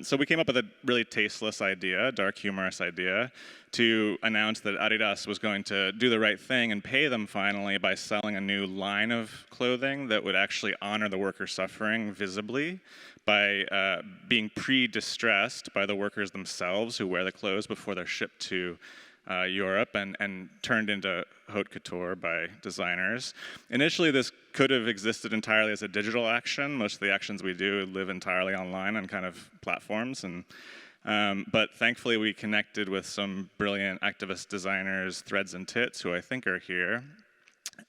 [SPEAKER 4] So we came up with a really tasteless idea, dark, humorous idea, to announce that Adidas was going to do the right thing and pay them finally by selling a new line of clothing that would actually honor the workers' suffering visibly by being pre-distressed by the workers themselves who wear the clothes before they're shipped to Europe and turned into haute couture by designers. Initially, this could have existed entirely as a digital action. Most of the actions we do live entirely online on kind of platforms. But thankfully, we connected with some brilliant activist designers, Threads and Tits, who I think are here.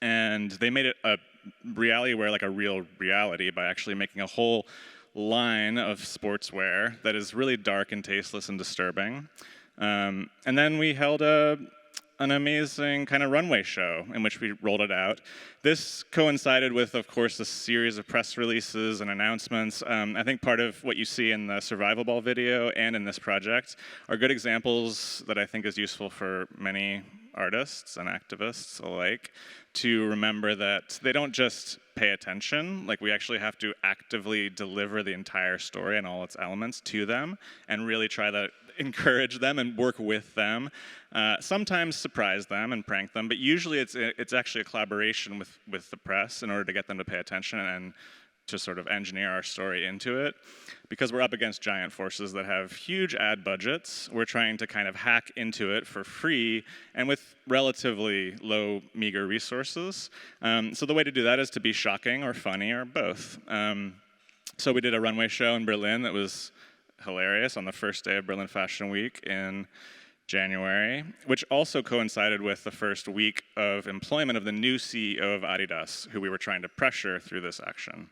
[SPEAKER 4] And they made it a reality wear like a real reality by actually making a whole line of sportswear that is really dark and tasteless and disturbing. And then we held an amazing kind of runway show in which we rolled it out. This coincided with, of course, a series of press releases and announcements. I think part of what you see in the Survival Ball video and in this project are good examples that I think is useful for many artists and activists alike to remember that they don't just pay attention, like we actually have to actively deliver the entire story and all its elements to them and really try to encourage them and work with them, sometimes surprise them and prank them, but usually it's actually a collaboration with the press in order to get them to pay attention and to sort of engineer our story into it. Because we're up against giant forces that have huge ad budgets, we're trying to kind of hack into it for free and with relatively low, meager resources. So the way to do that is to be shocking or funny or both. So we did a runway show in Berlin that was hilarious on the first day of Berlin Fashion Week in January, which also coincided with the first week of employment of the new CEO of Adidas, who we were trying to pressure through this action.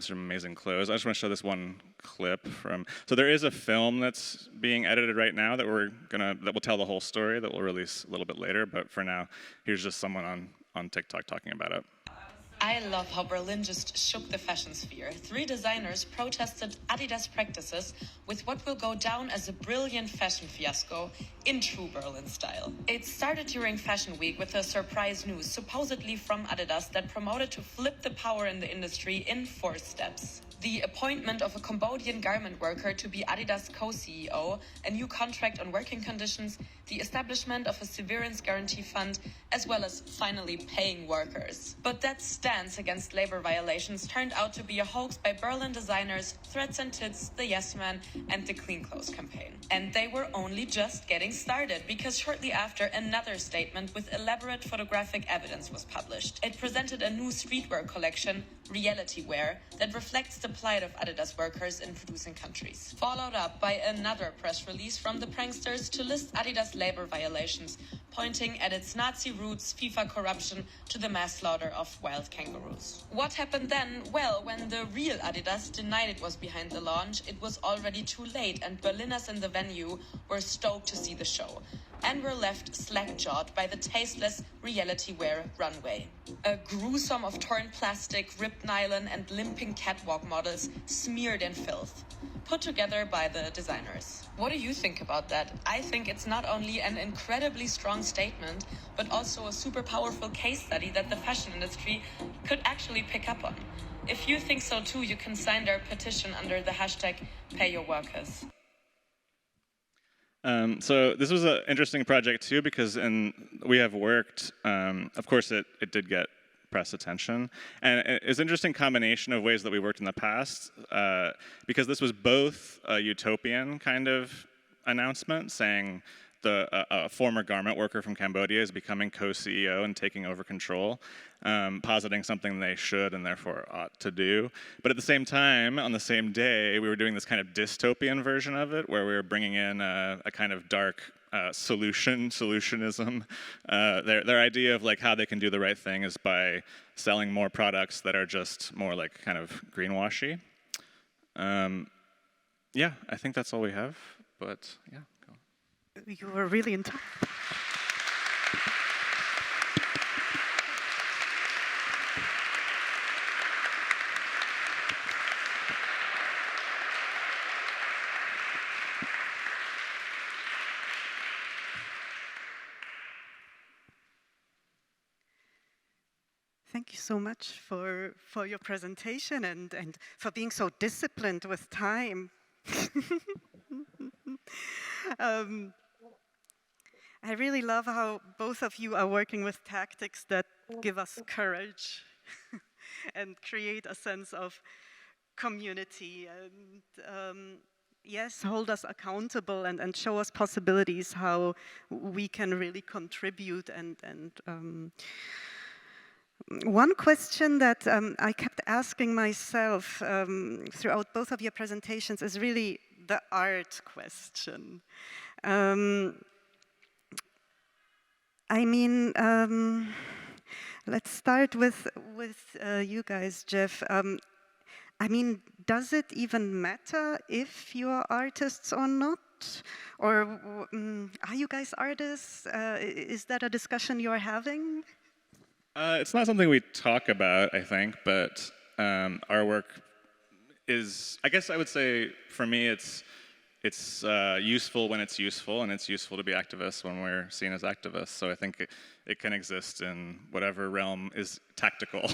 [SPEAKER 4] Some amazing clothes. I just want to show this one clip from. So there is a film that's being edited right now that will tell the whole story that we'll release a little bit later. But for now, here's just someone on TikTok talking about it.
[SPEAKER 15] I love how Berlin just shook the fashion sphere. 3 designers protested Adidas practices with what will go down as a brilliant fashion fiasco in true Berlin style. It started during Fashion Week with a surprise news, supposedly from Adidas, that promoted to flip the power in the industry in 4 steps. The appointment of a Cambodian garment worker to be Adidas co-CEO, a new contract on working conditions, the establishment of a severance guarantee fund, as well as finally paying workers. But that stance against labor violations turned out to be a hoax by Berlin designers Threads and Tits, the Yes Man, and the Clean Clothes campaign. And they were only just getting started, because shortly after, another statement with elaborate photographic evidence was published. It presented a new streetwear collection, Reality Wear, that reflects the plight of Adidas workers in producing countries. Followed up by another press release from the pranksters to list Adidas labor violations, pointing at its Nazi roots, FIFA corruption, to the mass slaughter of wild kangaroos. What happened then? Well, when the real Adidas denied it was behind the launch, it was already too late, and Berliners in the venue were stoked to see the show, and were left slack-jawed by the tasteless Reality Wear runway. A gruesome of torn plastic, ripped nylon, and limping catwalk models smeared in filth, put together by the designers. What do you think about that? I think it's not only an incredibly strong statement, but also a super powerful case study that the fashion industry could actually pick up on. If you think so too, you can sign their petition under the hashtag #PayYourWorkers.
[SPEAKER 4] So this was an interesting project too, because we have worked, of course it did get press attention, and it's an interesting combination of ways that we worked in the past, because this was both a utopian kind of announcement saying a former garment worker from Cambodia is becoming co-CEO and taking over control, positing something they should and therefore ought to do. But at the same time, on the same day, we were doing this kind of dystopian version of it, where we were bringing in a kind of dark solutionism. Their idea of like how they can do the right thing is by selling more products that are just more like kind of greenwashy. Yeah, I think that's all we have, but yeah.
[SPEAKER 2] You were really in touch. Thank you so much for your presentation and for being so disciplined with time. I really love how both of you are working with tactics that give us courage and create a sense of community and yes, hold us accountable and show us possibilities how we can really contribute. And one question that I kept asking myself throughout both of your presentations is really the art question. I mean, Let's start with you guys, Jeff. I mean, does it even matter if you're artists or not? Or are you guys artists? Is that a discussion you're having?
[SPEAKER 4] It's not something we talk about, I think, but our work is, I guess I would say, for me, it's useful when it's useful, and it's useful to be activists when we're seen as activists. So I think it can exist in whatever realm is tactical,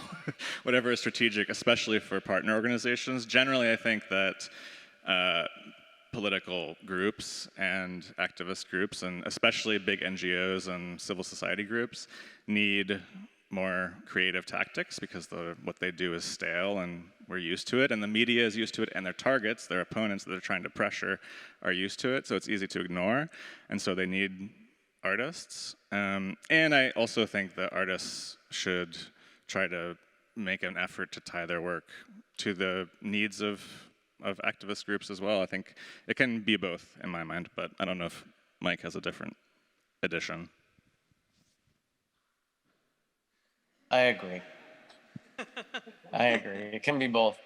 [SPEAKER 4] whatever is strategic, especially for partner organizations. Generally, I think that political groups and activist groups, and especially big NGOs and civil society groups, need more creative tactics because what they do is stale and we're used to it, and the media is used to it, and their targets, their opponents that they're trying to pressure, are used to it, so it's easy to ignore, and so they need artists. And I also think that artists should try to make an effort to tie their work to the needs of activist groups as well. I think it can be both in my mind, but I don't know if Mike has a different addition.
[SPEAKER 5] I agree. I agree. It can be both.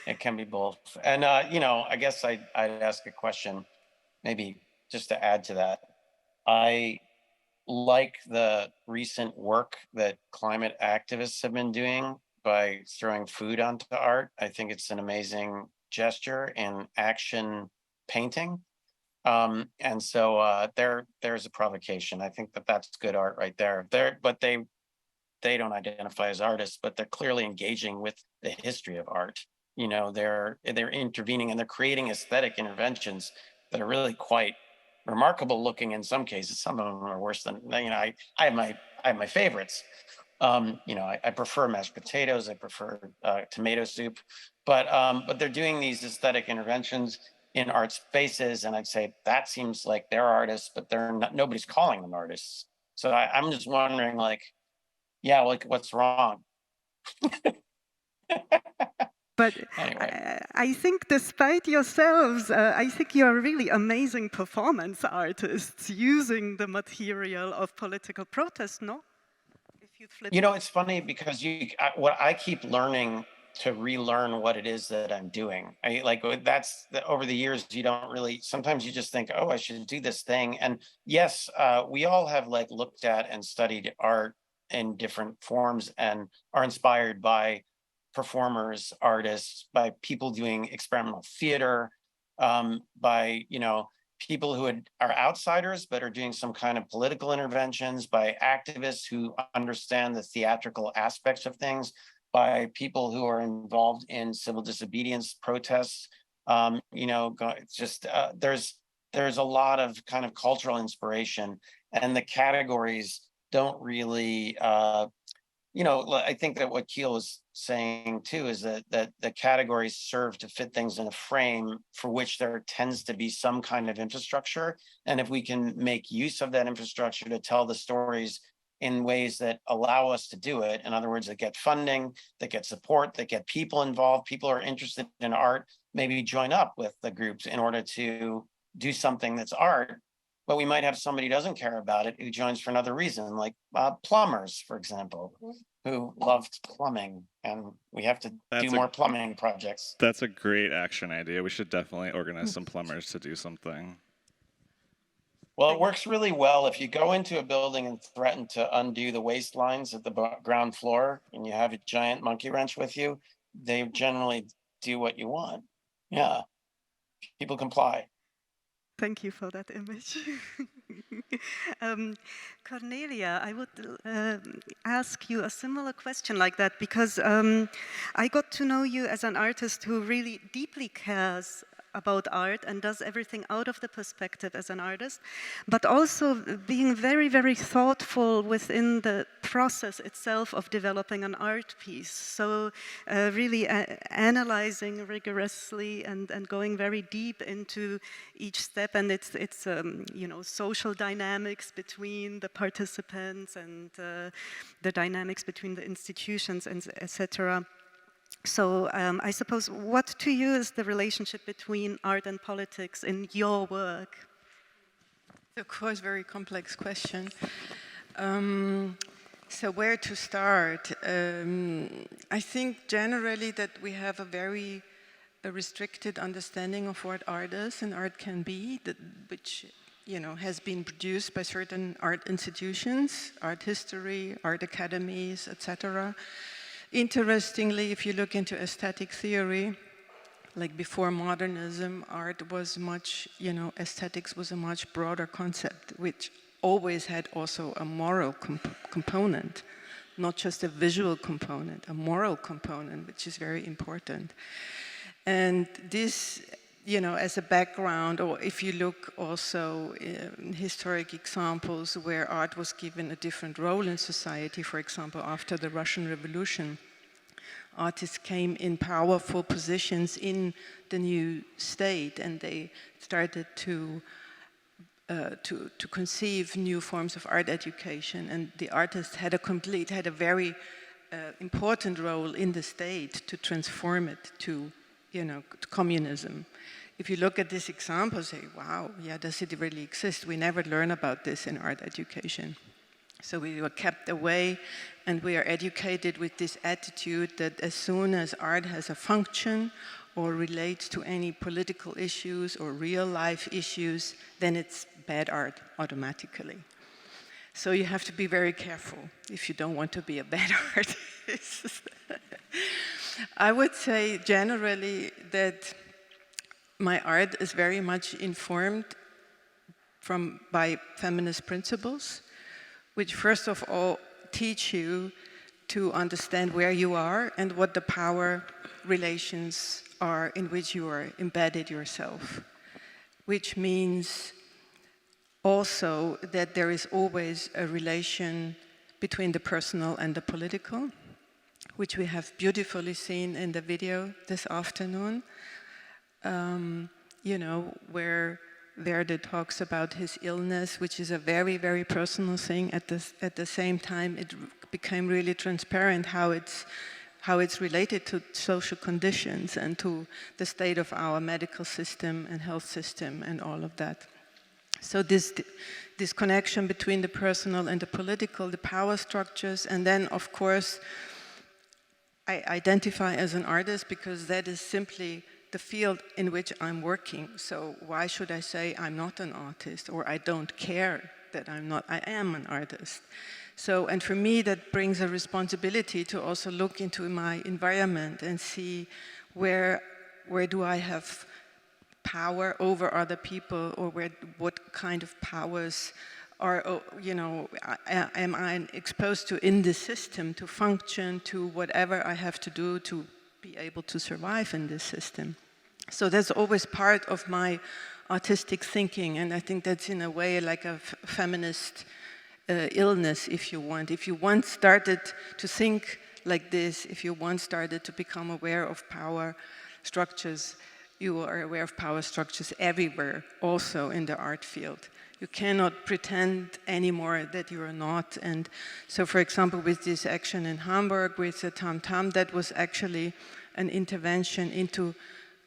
[SPEAKER 5] It can be both. And, you know, I guess I'd ask a question, maybe just to add to that. I like the recent work that climate activists have been doing by throwing food onto art. I think it's an amazing gesture in action painting. And so there's a provocation. I think that that's good art right there. But they don't identify as artists, but they're clearly engaging with the history of art. You know, they're intervening and they're creating aesthetic interventions that are really quite remarkable looking in some cases. Some of them are worse than, you know, I have my favorites. You know, I prefer mashed potatoes, I prefer tomato soup, but they're doing these aesthetic interventions in art spaces, and I'd say that seems like they're artists, but they're not, nobody's calling them artists. So I'm just wondering, like, yeah, like, what's wrong?
[SPEAKER 2] But
[SPEAKER 5] anyway.
[SPEAKER 2] I think despite yourselves, I think you're really amazing performance artists using the material of political protest, no? If you flip
[SPEAKER 5] You know, it's funny because what I keep learning to relearn what it is that I'm doing. Over the years, you don't really, sometimes you just think, oh, I should do this thing. And yes, we all have like looked at and studied art in different forms and are inspired by performers, artists, by people doing experimental theater, by, you know, people who are outsiders but are doing some kind of political interventions, by activists who understand the theatrical aspects of things, by people who are involved in civil disobedience protests. You know, it's just, there's a lot of kind of cultural inspiration, and the categories don't really, you know, I think that what Keel was saying too is that the categories serve to fit things in a frame for which there tends to be some kind of infrastructure. And if we can make use of that infrastructure to tell the stories in ways that allow us to do it, in other words, that get funding, that get support, that get people involved, people are interested in art, maybe join up with the groups in order to do something that's art. But we might have somebody who doesn't care about it, who joins for another reason, like plumbers, for example, who loved plumbing, and we have to do more plumbing projects.
[SPEAKER 4] That's a great action idea. We should definitely organize some plumbers to do something.
[SPEAKER 5] Well, it works really well if you go into a building and threaten to undo the waste lines at the ground floor, and you have a giant monkey wrench with you, they generally do what you want. Yeah, people comply.
[SPEAKER 2] Thank you for that image. Cornelia, I would ask you a similar question like that, because I got to know you as an artist who really deeply cares about art and does everything out of the perspective as an artist, but also being very, very thoughtful within the process itself of developing an art piece. So really analyzing rigorously and going very deep into each step, and it's you know, social dynamics between the participants and the dynamics between the institutions, and etc. So I suppose, what to you is the relationship between art and politics in your work?
[SPEAKER 3] Of course, very complex question. So where to start? I think generally that we have a very restricted understanding of what art is and art can be, which has been produced by certain art institutions, art history, art academies, etc. Interestingly, if you look into aesthetic theory, like before modernism, art was much, aesthetics was a much broader concept, which always had also a moral component, not just a visual component, a moral component, which is very important. And this, as a background, or if you look also in historic examples where art was given a different role in society, for example, after the Russian Revolution, artists came in powerful positions in the new state, and they started to conceive new forms of art education, and the artist had a very important role in the state to transform it to communism. If you look at this example, say, wow, yeah, does it really exist? We never learn about this in art education. So we were kept away, and we are educated with this attitude that as soon as art has a function or relates to any political issues or real life issues, then it's bad art automatically. So you have to be very careful if you don't want to be a bad artist. I would say generally that my art is very much informed by feminist principles, which first of all teach you to understand where you are and what the power relations are in which you are embedded yourself, which means also that there is always a relation between the personal and the political, which we have beautifully seen in the video this afternoon, where �erde talks about his illness, which is a very, very personal thing. At the same time, it became really transparent how it's related to social conditions and to the state of our medical system and health system and all of that. So this connection between the personal and the political, the power structures, and then, of course, I identify as an artist because that is simply the field in which I'm working. So why should I say I'm not an artist, or I don't care that I'm not? I am an artist. So, and for me, that brings a responsibility to also look into my environment and see where do I have power over other people, or what kind of powers are, am I exposed to in this system to function, to whatever I have to do to be able to survive in this system. So that's always part of my artistic thinking, and I think that's in a way like a feminist illness, if you want. If you once started to think like this, if you once started to become aware of power structures, you are aware of power structures everywhere, also in the art field. You cannot pretend anymore that you are not. And so, for example, with this action in Hamburg, with the 𝗪𝗪, that was actually an intervention into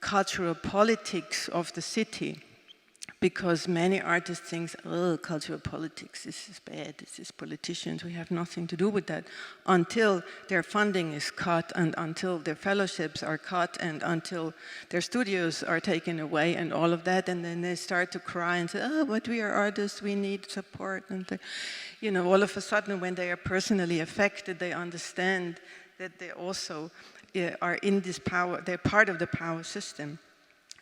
[SPEAKER 3] cultural politics of the city, because many artists think, oh, cultural politics, this is bad, this is politicians, we have nothing to do with that, until their funding is cut, and until their fellowships are cut, and until their studios are taken away, and all of that, and then they start to cry and say, oh, but we are artists, we need support, and all of a sudden, when they are personally affected, they understand that they also are in this power, they're part of the power system.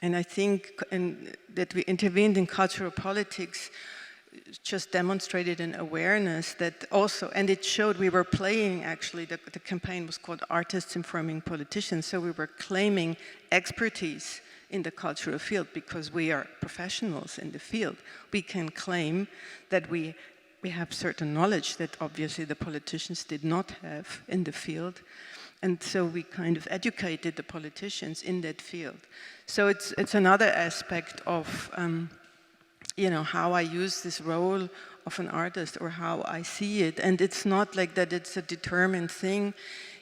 [SPEAKER 3] And I think that we intervened in cultural politics just demonstrated an awareness that also, and it showed we were playing, actually, the campaign was called Artists Informing Politicians, so we were claiming expertise in the cultural field because we are professionals in the field. We can claim that we have certain knowledge that obviously the politicians did not have in the field. And so we kind of educated the politicians in that field. So it's another aspect of, how I use this role of an artist or how I see it. And it's not like that it's a determined thing.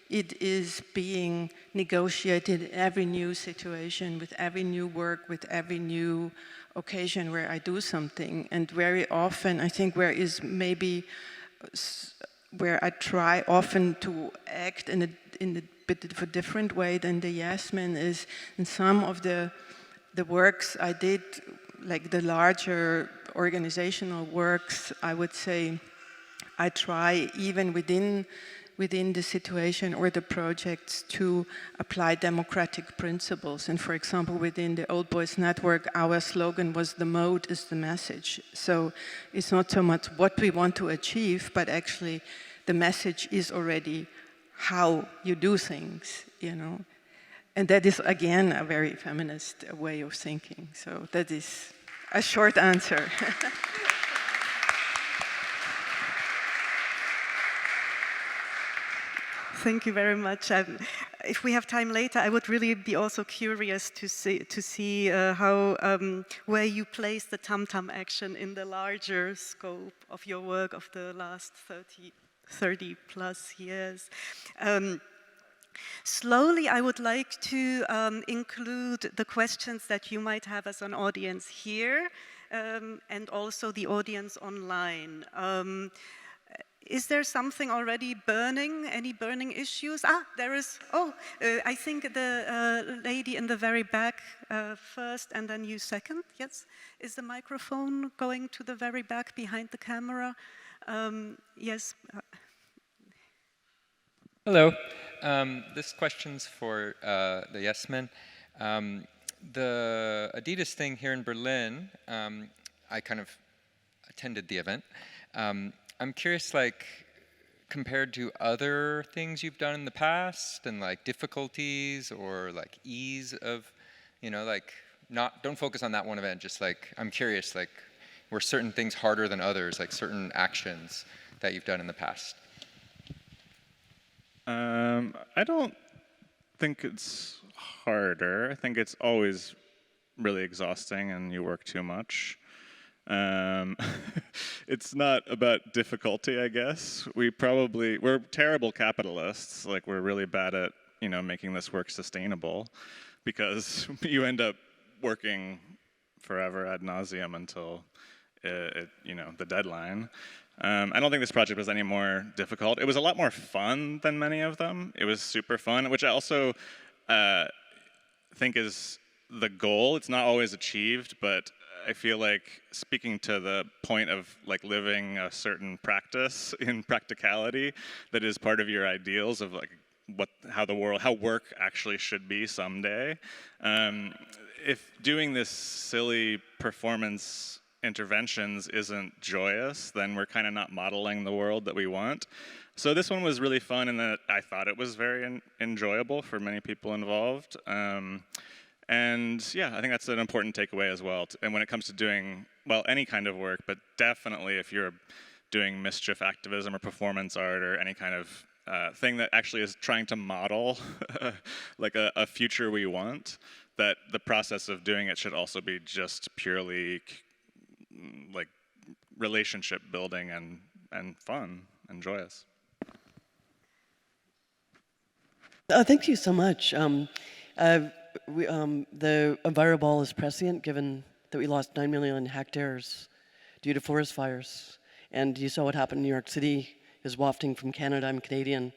[SPEAKER 3] It is being negotiated in every new situation, with every new work, with every new occasion where I do something. And very often, I think, where is maybe where I try often to act in a bit of a different way than the yes men is in some of the works I did, like the larger organizational works, I would say I try even within the situation or the projects to apply democratic principles. And for example, within the Old Boys Network, our slogan was "The mode is the message." So it's not so much what we want to achieve, but actually the message is already how you do things, you know. And that is, again, a very feminist way of thinking. So that is a short answer.
[SPEAKER 2] Thank you very much. If we have time later, I would really be also curious to see how where you place the tam-tam action in the larger scope of your work of the last 30 plus years. Slowly, I would like to include the questions that you might have as an audience here and also the audience online. Is there something already burning? Any burning issues? Ah, there is. Oh, I think the lady in the very back first, and then you second. Yes. Is the microphone going to the very back behind the camera? Yes.
[SPEAKER 16] Hello. This question's for the Yes Men. The Adidas thing here in Berlin, I kind of attended the event. I'm curious, like, compared to other things you've done in the past and like difficulties or like ease of, you know, like don't focus on that one event, just like, I'm curious, like, were certain things harder than others, like certain actions that you've done in the past?
[SPEAKER 4] I don't think it's harder. I think it's always really exhausting and you work too much. It's not about difficulty, I guess. We're terrible capitalists. Like, we're really bad at, you know, making this work sustainable because you end up working forever ad nauseum until you know, the deadline. I don't think this project was any more difficult. It was a lot more fun than many of them. It was super fun, which I also think is the goal. It's not always achieved, but I feel like speaking to the point of like living a certain practice in practicality that is part of your ideals of like how work actually should be someday. If doing this silly performance interventions isn't joyous, then we're kind of not modeling the world that we want. So this one was really fun in that I thought it was very enjoyable for many people involved. And yeah, I think that's an important takeaway as well. And when it comes to doing, well, any kind of work, but definitely if you're doing mischief activism or performance art or any kind of thing that actually is trying to model like a future we want, that the process of doing it should also be just purely like relationship building and fun and joyous.
[SPEAKER 17] Thank you so much. The 𝗣𝗰𝗴 is prescient, given that we lost 9 million hectares due to forest fires. And you saw what happened in New York City is wafting from Canada. I'm Canadian.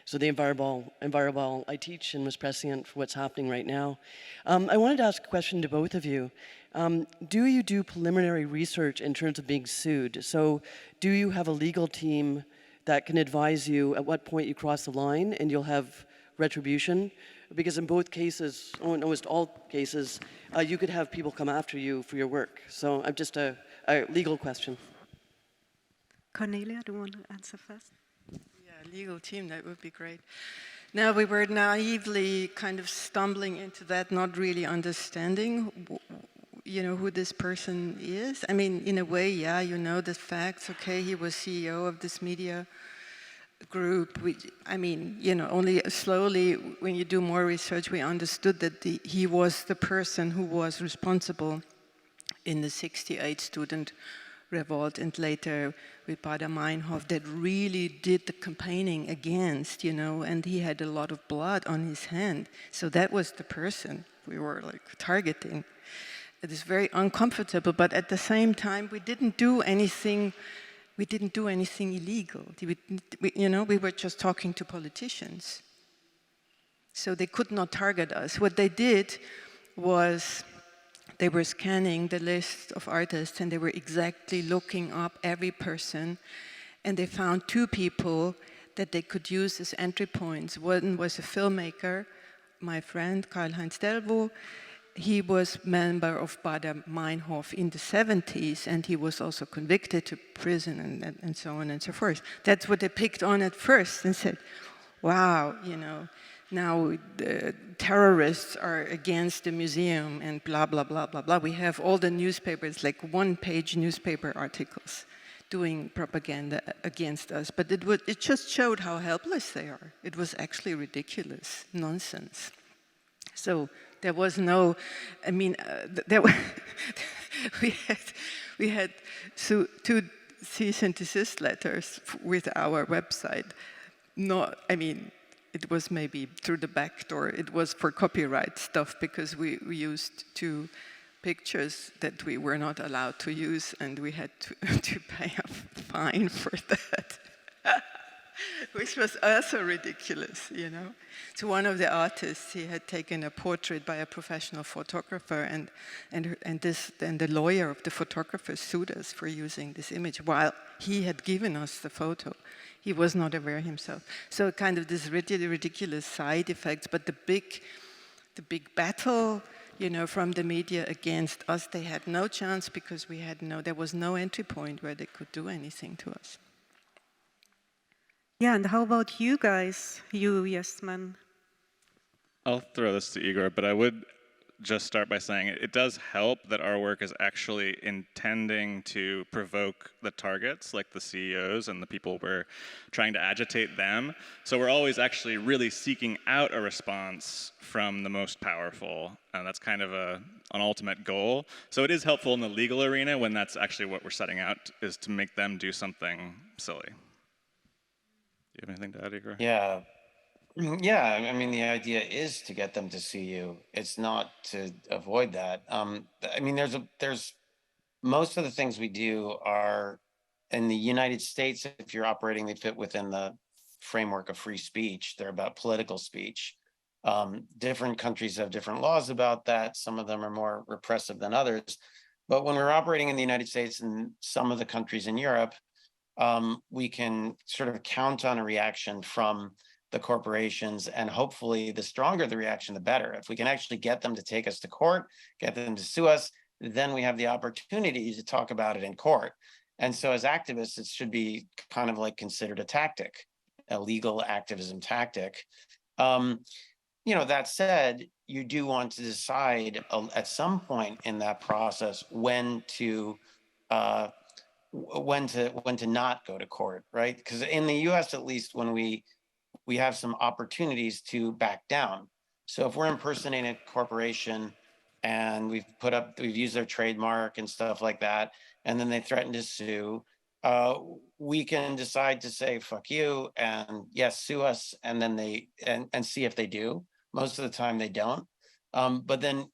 [SPEAKER 17] So the 𝗣𝗰𝗴 I teach and was prescient for what's happening right now. I wanted to ask a question to both of you. Do you do preliminary research in terms of being sued? So do you have a legal team that can advise you at what point you cross the line and you'll have retribution? Because in both cases, almost all cases, you could have people come after you for your work. So I'm just a legal question.
[SPEAKER 2] Cornelia, do you want to answer first?
[SPEAKER 3] Yeah, legal team, that would be great. Now, we were naively kind of stumbling into that, not really understanding, you know, who this person is. I mean, in a way, yeah, you know the facts. Okay, he was CEO of this media group. I mean, you know, only slowly, when you do more research, we understood that he was the person who was responsible in the '68 student revolt, and later with Baader-Meinhof, that really did the campaigning against, you know, and he had a lot of blood on his hand. So that was the person we were like targeting. It is very uncomfortable, but at the same time, we didn't do anything we didn't do anything illegal. We were just talking to politicians. So they could not target us. What they did was they were scanning the list of artists and they were exactly looking up every person, and they found 2 people that they could use as entry points. One was a filmmaker, my friend 𝗨𝗺𝗺𝗶𝗴. He was member of 𝗣𝗿𝗰𝗰𝗴 in the 70s, and he was also convicted to prison and so on and so forth. That's what they picked on at first and said, wow, now the terrorists are against the museum and blah, blah, blah, blah, blah. We have all the newspapers, like 1-page newspaper articles doing propaganda against us. But it just showed how helpless they are. It was actually ridiculous nonsense. So there was no, we had 2 cease and desist letters with our website. It was maybe through the back door. It was for copyright stuff because we used 2 pictures that we were not allowed to use, and we had to pay a fine for that, which was also ridiculous, So one of the artists, he had taken a portrait by a professional photographer, and the lawyer of the photographer sued us for using this image while he had given us the photo. He was not aware himself. So kind of this ridiculous side effects, but the big battle, from the media against us, they had no chance because there was no entry point where they could do anything to us.
[SPEAKER 2] Yeah, and how about you guys, 𝗨𝗺𝗺𝗀𝗴?
[SPEAKER 4] I'll throw this to Igor, but I would just start by saying it does help that our work is actually intending to provoke the targets, like the CEOs and the people we're trying to agitate them. So we're always actually really seeking out a response from the most powerful, and that's kind of an ultimate goal. So it is helpful in the legal arena when that's actually what we're setting out, is to make them do something silly. Do you have anything to add, Igor?
[SPEAKER 5] Yeah. Yeah, the idea is to get them to see you. It's not to avoid that. There's most of the things we do are in the United States. If you're operating, they fit within the framework of free speech. They're about political speech. Different countries have different laws about that. Some of them are more repressive than others. But when we're operating in the United States and some of the countries in Europe, we can sort of count on a reaction from the corporations, and hopefully the stronger the reaction, the better. If we can actually get them to take us to court, get them to sue us, then we have the opportunity to talk about it in court. And so as activists, it should be kind of like considered a tactic, a legal activism tactic. That said, you do want to decide at some point in that process when to not go to court, right? Because in the US, at least, when we have some opportunities to back down. So if we're impersonating a corporation and we've used their trademark and stuff like that, and then they threaten to sue, we can decide to say, fuck you, and yes, sue us, and then and see if they do. Most of the time they don't. But then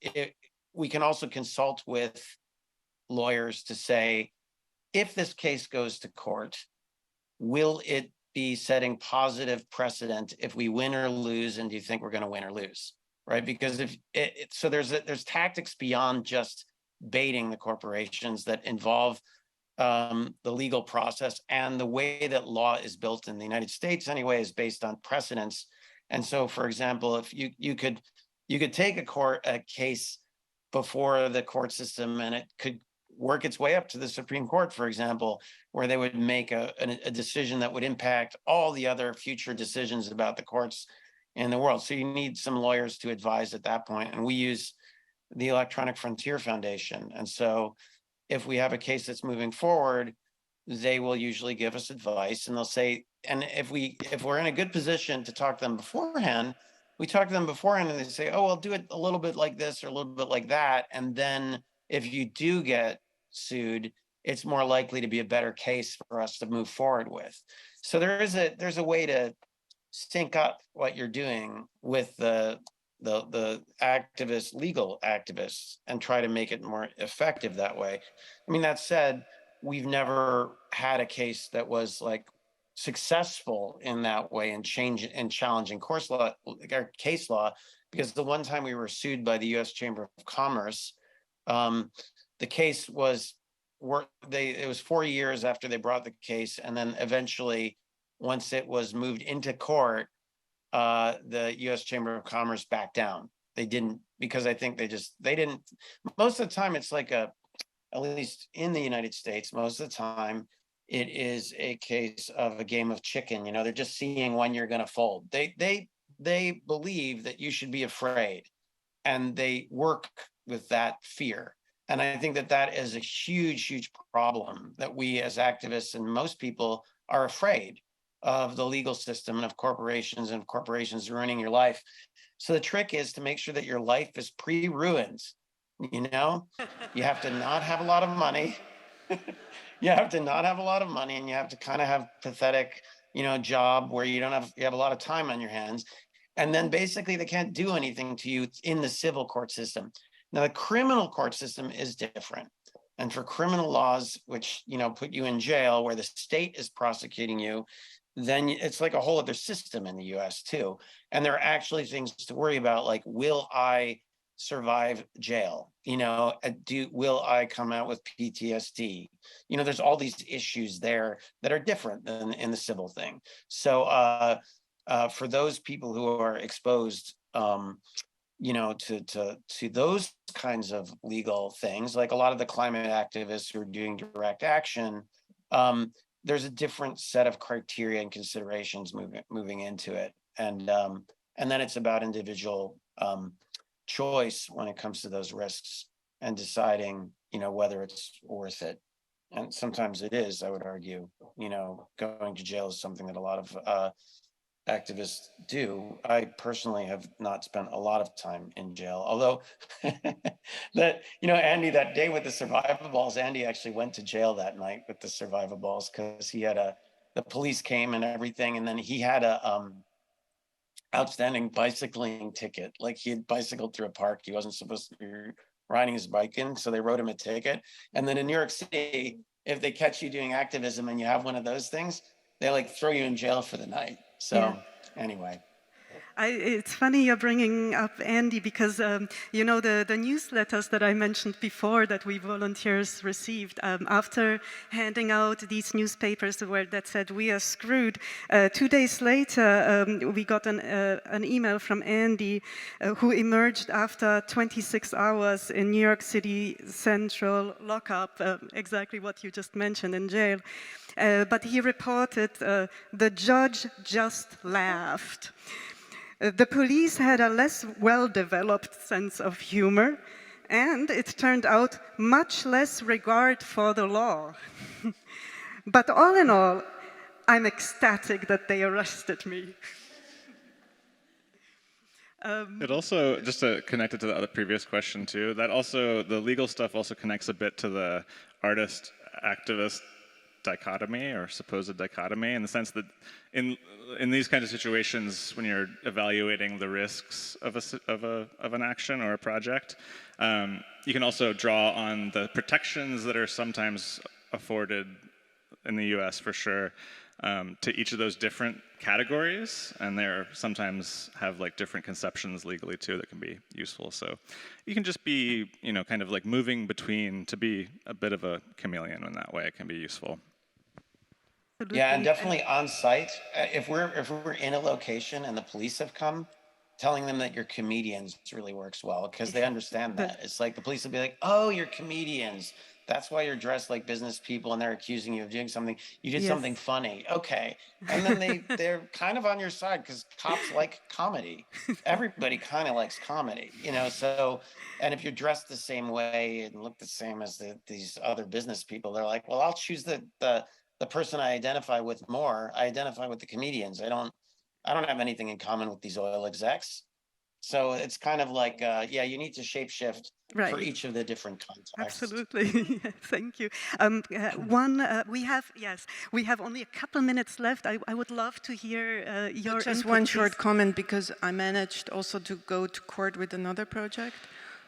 [SPEAKER 5] we can also consult with lawyers to say, if this case goes to court, will it be setting positive precedent if we win or lose, and do you think we're going to win or lose, right? Because so there's tactics beyond just baiting the corporations that involve the legal process, and the way that law is built in the United States anyway is based on precedents. And so, for example, if you could take a case before the court system, and it could work its way up to the Supreme Court, for example, where they would make a decision that would impact all the other future decisions about the courts in the world. So you need some lawyers to advise at that point. And we use the Electronic Frontier Foundation. And so if we have a case that's moving forward, they will usually give us advice, and they'll say, and if we're in a good position to talk to them beforehand, we talk to them beforehand and they say, oh, well, do it a little bit like this or a little bit like that. And then if you do get sued, it's more likely to be a better case for us to move forward with. So there's a way to sync up what you're doing with the legal activists, and try to make it more effective that way. That said, we've never had a case that was like successful in that way and challenging case law, because the one time we were sued by the U.S. Chamber of Commerce, the case was, it was 4 years after they brought the case, and then eventually, once it was moved into court, the U.S. Chamber of Commerce backed down. They didn't, because I think they didn't, most of the time it's like at least in the United States, most of the time, it is a case of a game of chicken. You know, they're just seeing when you're going to fold. They believe that you should be afraid, and they work with that fear. And I think that is a huge, huge problem, that we as activists and most people are afraid of the legal system and of corporations ruining your life. So the trick is to make sure that your life is pre-ruined. You know, you have to not have a lot of money. You have to not have a lot of money, and you have to kind of have pathetic, you know, job where you have a lot of time on your hands. And then basically they can't do anything to you in the civil court system. Now, the criminal court system is different. And for criminal laws, which, you know, put you in jail, where the state is prosecuting you, then it's like a whole other system in the US too. And there are actually things to worry about, like, will I survive jail? You know, will I come out with PTSD? You know, there's all these issues there that are different than in the civil thing. So for those people who are exposed, you know, to those kinds of legal things, like a lot of the climate activists who are doing direct action, there's a different set of criteria and considerations moving into it. And then it's about individual choice when it comes to those risks and deciding, you know, whether it's worth it. And sometimes it is, I would argue. You know, going to jail is something that a lot of activists do. I personally have not spent a lot of time in jail, although that, you know, Andy, that day with the survivaballs, Andy actually went to jail that night with the survivaballs, because he had the police came and everything, and then he had a outstanding bicycling ticket. Like, he had bicycled through a park he wasn't supposed to be riding his bike in, so they wrote him a ticket. And then in New York City, if they catch you doing activism and you have one of those things, they like throw you in jail for the night. So anyway.
[SPEAKER 2] It's funny you're bringing up Andy, because you know, the newsletters that I mentioned before that we volunteers received, after handing out these newspapers that said we are screwed, 2 days later we got an email from Andy, who emerged after 26 hours in New York City Central lockup, exactly what you just mentioned, in jail. But he reported, the judge just laughed. The police had a less well-developed sense of humor, and it turned out much less regard for the law. But all in all, I'm ecstatic that they arrested me.
[SPEAKER 4] It also, just to connect it to the other previous question too, that also, the legal stuff also connects a bit to the artist-activist dichotomy, or supposed dichotomy, in the sense that in these kinds of situations, when you're evaluating the risks of an action or a project, you can also draw on the protections that are sometimes afforded in the US, for sure, to each of those different categories, and they're sometimes have like different conceptions legally too that can be useful. So you can just be, you know, kind of like moving between, to be a bit of a chameleon in that way. It can be useful.
[SPEAKER 5] Yeah, and definitely on site. If we're in a location and the police have come, telling them that you're comedians really works well, because they understand that. It's like the police will be like, "Oh, you're comedians. That's why you're dressed like business people, and they're accusing you of doing something. You did something funny. Okay." And then they're kind of on your side, because cops like comedy. Everybody kind of likes comedy, you know. So, and if you're dressed the same way and look the same as these other business people, they're like, "Well, I'll choose the person I identify with more. I identify with the comedians. I don't have anything in common with these oil execs." So it's kind of like, yeah, you need to shapeshift for each of the different contexts.
[SPEAKER 2] Absolutely. Thank you. We have only a couple minutes left. I would love to hear your
[SPEAKER 3] Just
[SPEAKER 2] input,
[SPEAKER 3] one
[SPEAKER 2] please.
[SPEAKER 3] short comment, because I managed also to go to court with another project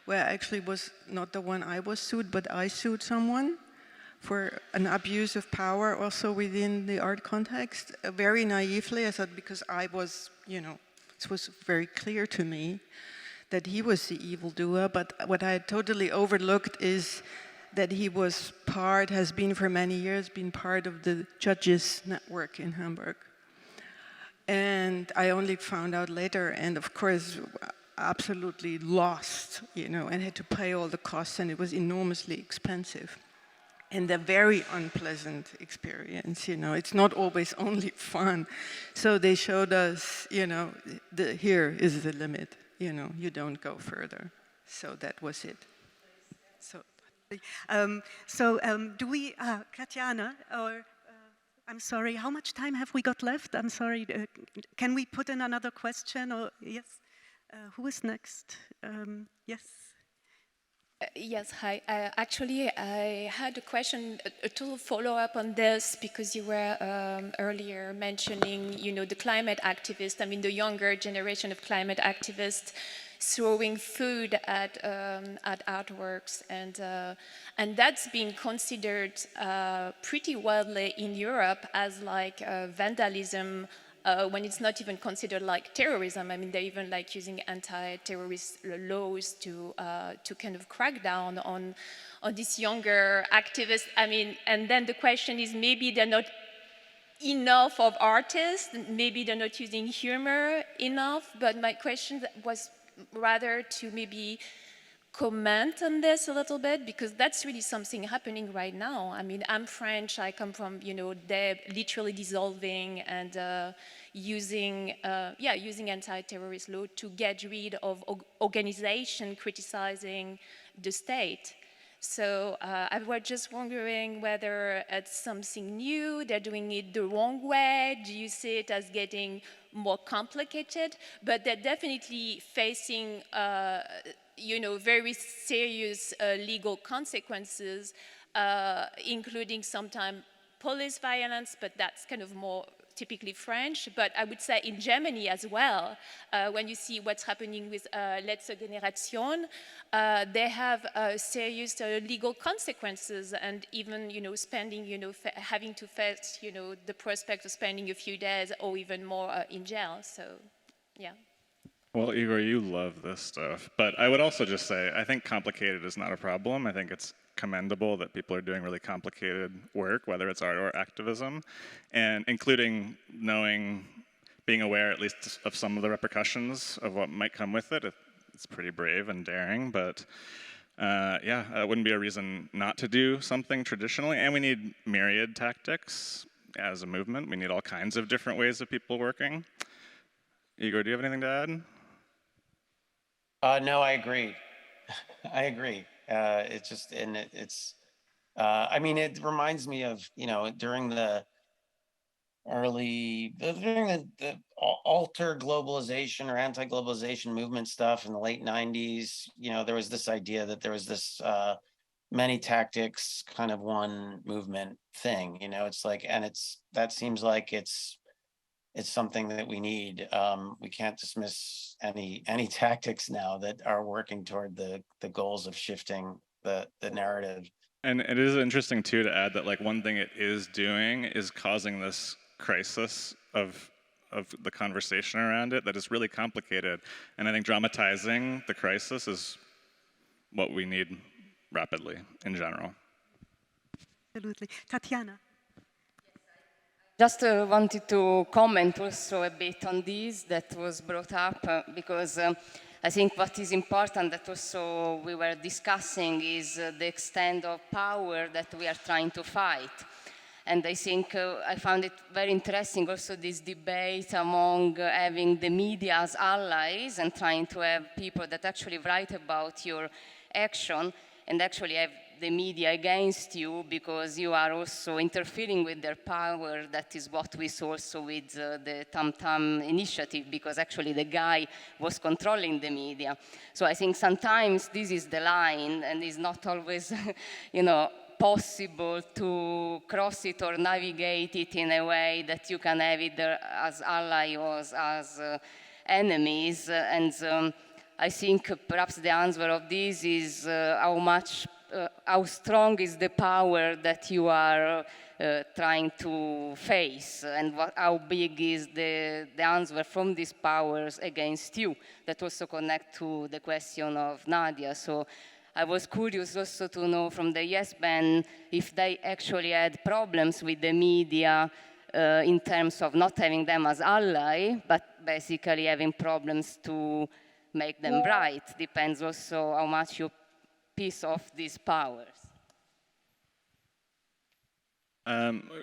[SPEAKER 3] where actually was not the one I was sued, but I sued someone for an abuse of power also within the art context. Very naively, I thought, because I was, it was very clear to me that he was the evildoer, but what I totally overlooked is that he has been for many years, been part of the judges network in Hamburg. And I only found out later, and of course, absolutely lost, and had to pay all the costs, and it was enormously expensive. And a very unpleasant experience, it's not always only fun. So they showed us, here is the limit, you don't go further. So that was it.
[SPEAKER 2] Do we, Katjana, or I'm sorry, how much time have we got left? I'm sorry, can we put in another question? Or yes, who is next? Yes.
[SPEAKER 18] Yes, hi. Actually, I had a question, a total follow-up on this, because you were earlier mentioning, the climate activists, the younger generation of climate activists throwing food at artworks, and that's being considered pretty widely in Europe as like vandalism, when it's not even considered like terrorism. They're even like using anti-terrorist laws to kind of crack down on these younger activists. And then the question is, maybe they're not enough of artists, maybe they're not using humor enough, but my question was rather to maybe comment on this a little bit, because that's really something happening right now. I'm French, I come from, they're literally dissolving and using anti-terrorist law to get rid of organization criticizing the state. So I was just wondering whether it's something new, they're doing it the wrong way, do you see it as getting more complicated? But they're definitely facing very serious legal consequences, including sometimes police violence, but that's kind of more typically French. But I would say in Germany as well, when you see what's happening with 𝗧𝗰𝗄𝗏, they have serious legal consequences, and even spending, having to face the prospect of spending a few days or even more in jail. So, yeah.
[SPEAKER 4] Well, Igor, you love this stuff, but I would also just say, I think complicated is not a problem. I think it's commendable that people are doing really complicated work, whether it's art or activism, and including being aware at least of some of the repercussions of what might come with it. It's pretty brave and daring, but it wouldn't be a reason not to do something traditionally, and we need myriad tactics as a movement. We need all kinds of different ways of people working. Igor, do you have anything to add?
[SPEAKER 5] No, I agree. I agree. It reminds me of, during the alter globalization or anti-globalization movement stuff in the late 90s, there was this idea that there was this many tactics kind of one movement thing, that seems like it's something that we need. We can't dismiss any tactics now that are working toward the goals of shifting the narrative.
[SPEAKER 4] And it is interesting too to add that one thing it is doing is causing this crisis of the conversation around it that is really complicated. And I think dramatizing the crisis is what we need rapidly in general.
[SPEAKER 2] Absolutely. Tatiana.
[SPEAKER 1] Just wanted to comment also a bit on this that was brought up, because I think what is important that also we were discussing is the extent of power that we are trying to fight. And I think I found it very interesting also this debate among having the media as allies and trying to have people that actually write about your action and actually have the media against you because you are also interfering with their power. That is what we saw also with the 𝗬𝗏𝗏 initiative, because actually the guy was controlling the media. So I think sometimes this is the line, and it's not always, possible to cross it or navigate it in a way that you can have it as ally or as enemies. And I think perhaps the answer of this is how much how strong is the power that you are trying to face, and how big is the answer from these powers against you. That also connects to the question of Nadia. So I was curious also to know from the Yes Men if they actually had problems with the media in terms of not having them as ally, but basically having problems to make them right. Depends also how much you piece off these powers.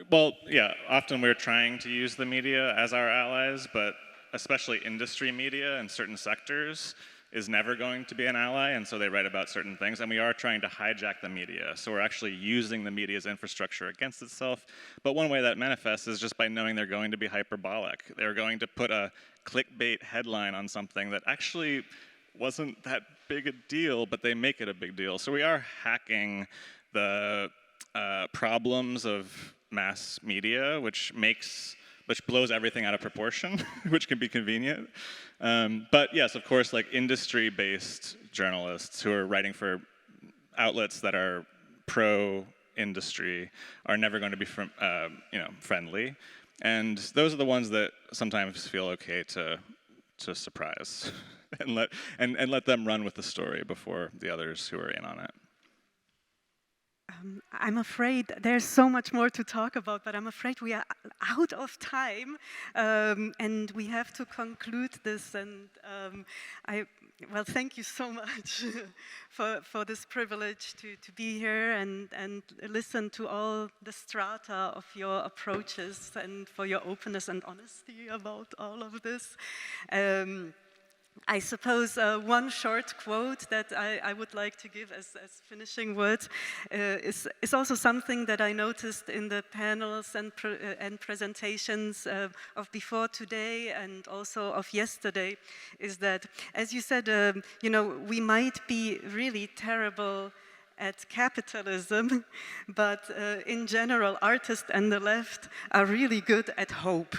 [SPEAKER 4] Well, yeah, often we're trying to use the media as our allies, but especially industry media in certain sectors is never going to be an ally, and so they write about certain things, and we are trying to hijack the media. So we're actually using the media's infrastructure against itself, but one way that manifests is just by knowing they're going to be hyperbolic. They're going to put a clickbait headline on something that actually wasn't that big a deal, but they make it a big deal. So we are hacking the problems of mass media, which blows everything out of proportion, which can be convenient. But yes, of course, like industry-based journalists who are writing for outlets that are pro-industry are never going to be friendly. And those are the ones that sometimes feel okay to surprise and let them run with the story before the others who are in on it.
[SPEAKER 2] I'm afraid there's so much more to talk about, but I'm afraid we are out of time, and we have to conclude this. And well, thank you so much for this privilege to be here and listen to all the strata of your approaches and for your openness and honesty about all of this. I suppose one short quote that I would like to give as finishing words is also something that I noticed in the panels and presentations of before today and also of yesterday, is that, as you said, we might be really terrible at capitalism, but in general, artists and the left are really good at hope.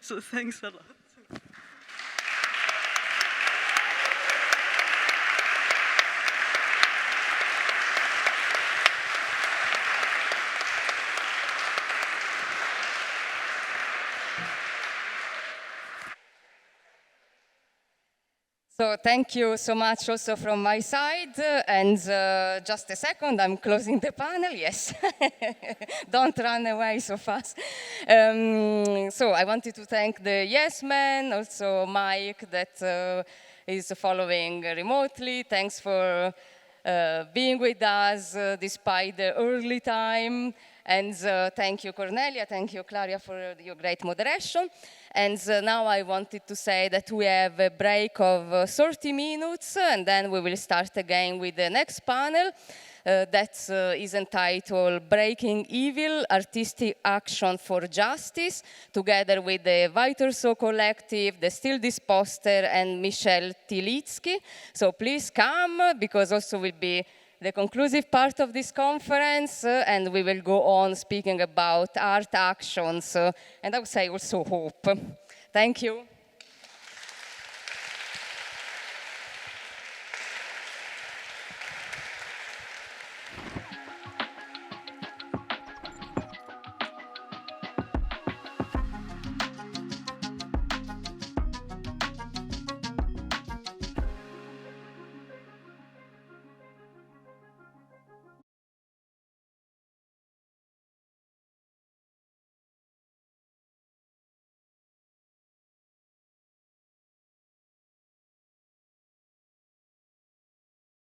[SPEAKER 2] So thanks a lot.
[SPEAKER 1] So thank you so much also from my side. And just a second, I'm closing the panel, yes. Don't run away so fast. So I wanted to thank the Yes Men, also Mike that is following remotely. Thanks for being with us despite the early time. And thank you, Cornelia, thank you, Klara, for your great moderation. And now I wanted to say that we have a break of 30 minutes, and then we will start again with the next panel that is entitled Breaking Evil, Artistic Action for Justice, together with the 𝗧𝗰𝗁𝗁 Collective, the Still This Poster, and Michelle Tilitsky. So please come, because also will be the conclusive part of this conference, and we will go on speaking about art actions, and I would say also hope. Thank you.